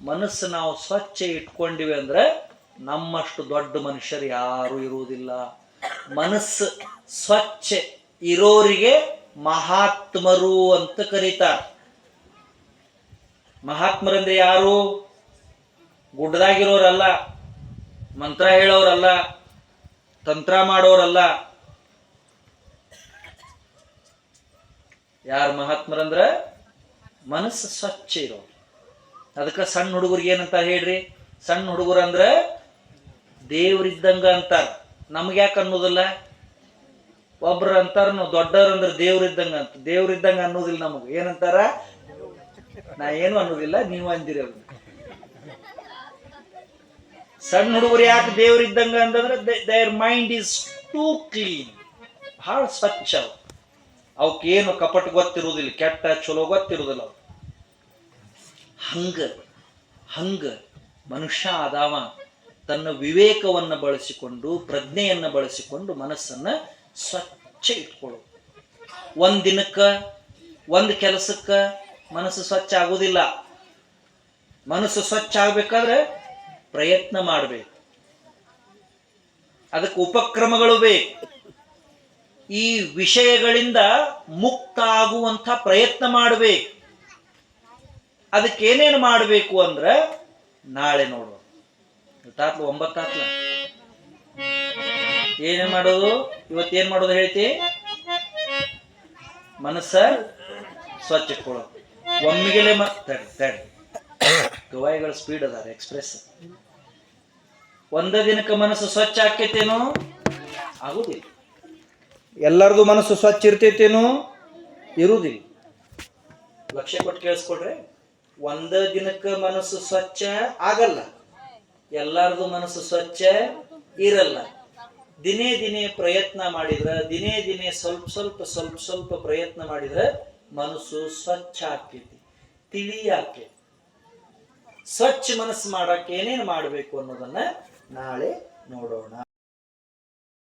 ಮನಸ್ಸು ನಾವು ಸ್ವಚ್ಛ ಇಟ್ಕೊಂಡಿವಿ ಅಂದ್ರೆ ನಮ್ಮಷ್ಟು ದೊಡ್ಡ ಮನುಷ್ಯರು ಯಾರು ಇರುವುದಿಲ್ಲ. ಮನಸ್ಸು ಸ್ವಚ್ಛ ಇರೋರಿಗೆ ಮಹಾತ್ಮರು ಅಂತ ಕರೀತಾರೆ. ಮಹಾತ್ಮರಂದ್ರೆ ಯಾರು? ಗುಡ್ಡದಾಗಿರೋರಲ್ಲ, ಮಂತ್ರ ಹೇಳೋರಲ್ಲ, ತಂತ್ರ ಮಾಡೋರಲ್ಲ. ಯಾರು ಮಹಾತ್ಮರಂದ್ರ? ಮನಸ್ಸು ಸ್ವಚ್ಛ ಇರೋರು. ಅದಕ್ಕೆ ಸಣ್ಣ ಹುಡುಗರಿಗೆ ಏನಂತ ಹೇಳ್ರಿ? ಸಣ್ಣ ಹುಡುಗರು ಅಂದ್ರೆ ದೇವ್ರಿದ್ದಂಗ ಅಂತಾರ. ನಮ್ಗೆ ಯಾಕೆ ಅನ್ನೋದಿಲ್ಲ? ಒಬ್ರು ಅಂತಾರ ನಾವು ದೊಡ್ಡವ್ರ ಅಂದ್ರೆ ದೇವ್ರಿದ್ದಂಗ ಅಂತ. ದೇವ್ರಿದ್ದಂಗ ಅನ್ನೋದಿಲ್ಲ ನಮಗೆ. ಏನಂತಾರ? ನಾ ಏನು ಅನ್ನೋದಿಲ್ಲ, ನೀವು ಅಂದಿರಿ. ಅವ್ರು ಸಣ್ಣ ಹುಡುಗರು ಯಾಕೆ ದೇವ್ರಿದ್ದಂಗ ಅಂತಂದ್ರೆ their mind is two clean, ಬಹಳ ಸ್ವಚ್ಛ. ಅವಕ್ಕೇನು ಕಪಟ ಗೊತ್ತಿರುವುದಿಲ್ಲ, ಕೆಟ್ಟ ಚಲೋ ಗೊತ್ತಿರುವುದಿಲ್ಲ. ಹಂಗ ಮನುಷ್ಯ ಆದವ ತನ್ನ ವಿವೇಕವನ್ನು ಬಳಸಿಕೊಂಡು, ಪ್ರಜ್ಞೆಯನ್ನು ಬಳಸಿಕೊಂಡು ಮನಸ್ಸನ್ನ ಸ್ವಚ್ಛ ಇಟ್ಕೊಳ್ಳು. ಒಂದ್ ದಿನಕ್ಕ ಒಂದ್ ಕೆಲಸಕ್ಕ ಮನಸ್ಸು ಸ್ವಚ್ಛ ಆಗುವುದಿಲ್ಲ. ಮನಸ್ಸು ಸ್ವಚ್ಛ ಆಗ್ಬೇಕಾದ್ರೆ ಪ್ರಯತ್ನ ಮಾಡಬೇಕು, ಅದಕ್ಕೆ ಉಪಕ್ರಮಗಳು ಬೇಕು. ಈ ವಿಷಯಗಳಿಂದ ಮುಕ್ತ ಆಗುವಂಥ ಪ್ರಯತ್ನ ಮಾಡಬೇಕು. ಅದಕ್ಕೇನೇನು ಮಾಡಬೇಕು ಅಂದ್ರೆ ನಾಳೆ ನೋಡುವ. 9 ಏನೇ ಮಾಡೋದು? ಇವತ್ತೇನ್ ಮಾಡೋದು ಹೇಳ್ತಿ? ಮನಸ್ಸ ಸ್ವಚ್ಛ ಇಟ್ಕೊಳ್ಳೋದು. ಒಮ್ಮಿಗೆಲೆ ತಡಿ ಗವಾಯಿಗಳ ಸ್ಪೀಡ್ ಅದಾರ, ಎಕ್ಸ್ಪ್ರೆಸ್. ಒಂದ ದಿನಕ್ಕೆ ಮನಸ್ಸು ಸ್ವಚ್ಛ ಆಕೈತೇನೋ? ಆಗುದಿಲ್ಲ. ಎಲ್ಲರದು ಮನಸ್ಸು ಸ್ವಚ್ಛ ಇರ್ತೈತೇನೋ? ಇರುವುದಿಲ್ಲ. ಲಕ್ಷ್ಯ ಕೊಟ್ಟು ಕೇಳಿಸ್ಕೊಡ್ರೆ, ಒಂದ ದಿನಕ್ಕೆ ಮನಸ್ಸು ಸ್ವಚ್ಛ ಆಗಲ್ಲ, ಎಲ್ಲರದು ಮನಸ್ಸು ಸ್ವಚ್ಛ ಇರಲ್ಲ. ದಿನೇ ದಿನೇ ಪ್ರಯತ್ನ ಮಾಡಿದ್ರೆ, ದಿನೇ ದಿನೇ ಸ್ವಲ್ಪ ಪ್ರಯತ್ನ ಮಾಡಿದ್ರೆ ಮನಸ್ಸು ಸ್ವಚ್ಛ ಆಕೈತಿ, ತಿಳಿ ಆಕೈತಿ. ಸ್ವಚ್ಛ ಮನಸ್ಸು ಮಾಡಕ್ಕೆ ಏನೇನು ಮಾಡಬೇಕು ಅನ್ನೋದನ್ನ ನಾಳೆ ನೋಡೋಣ.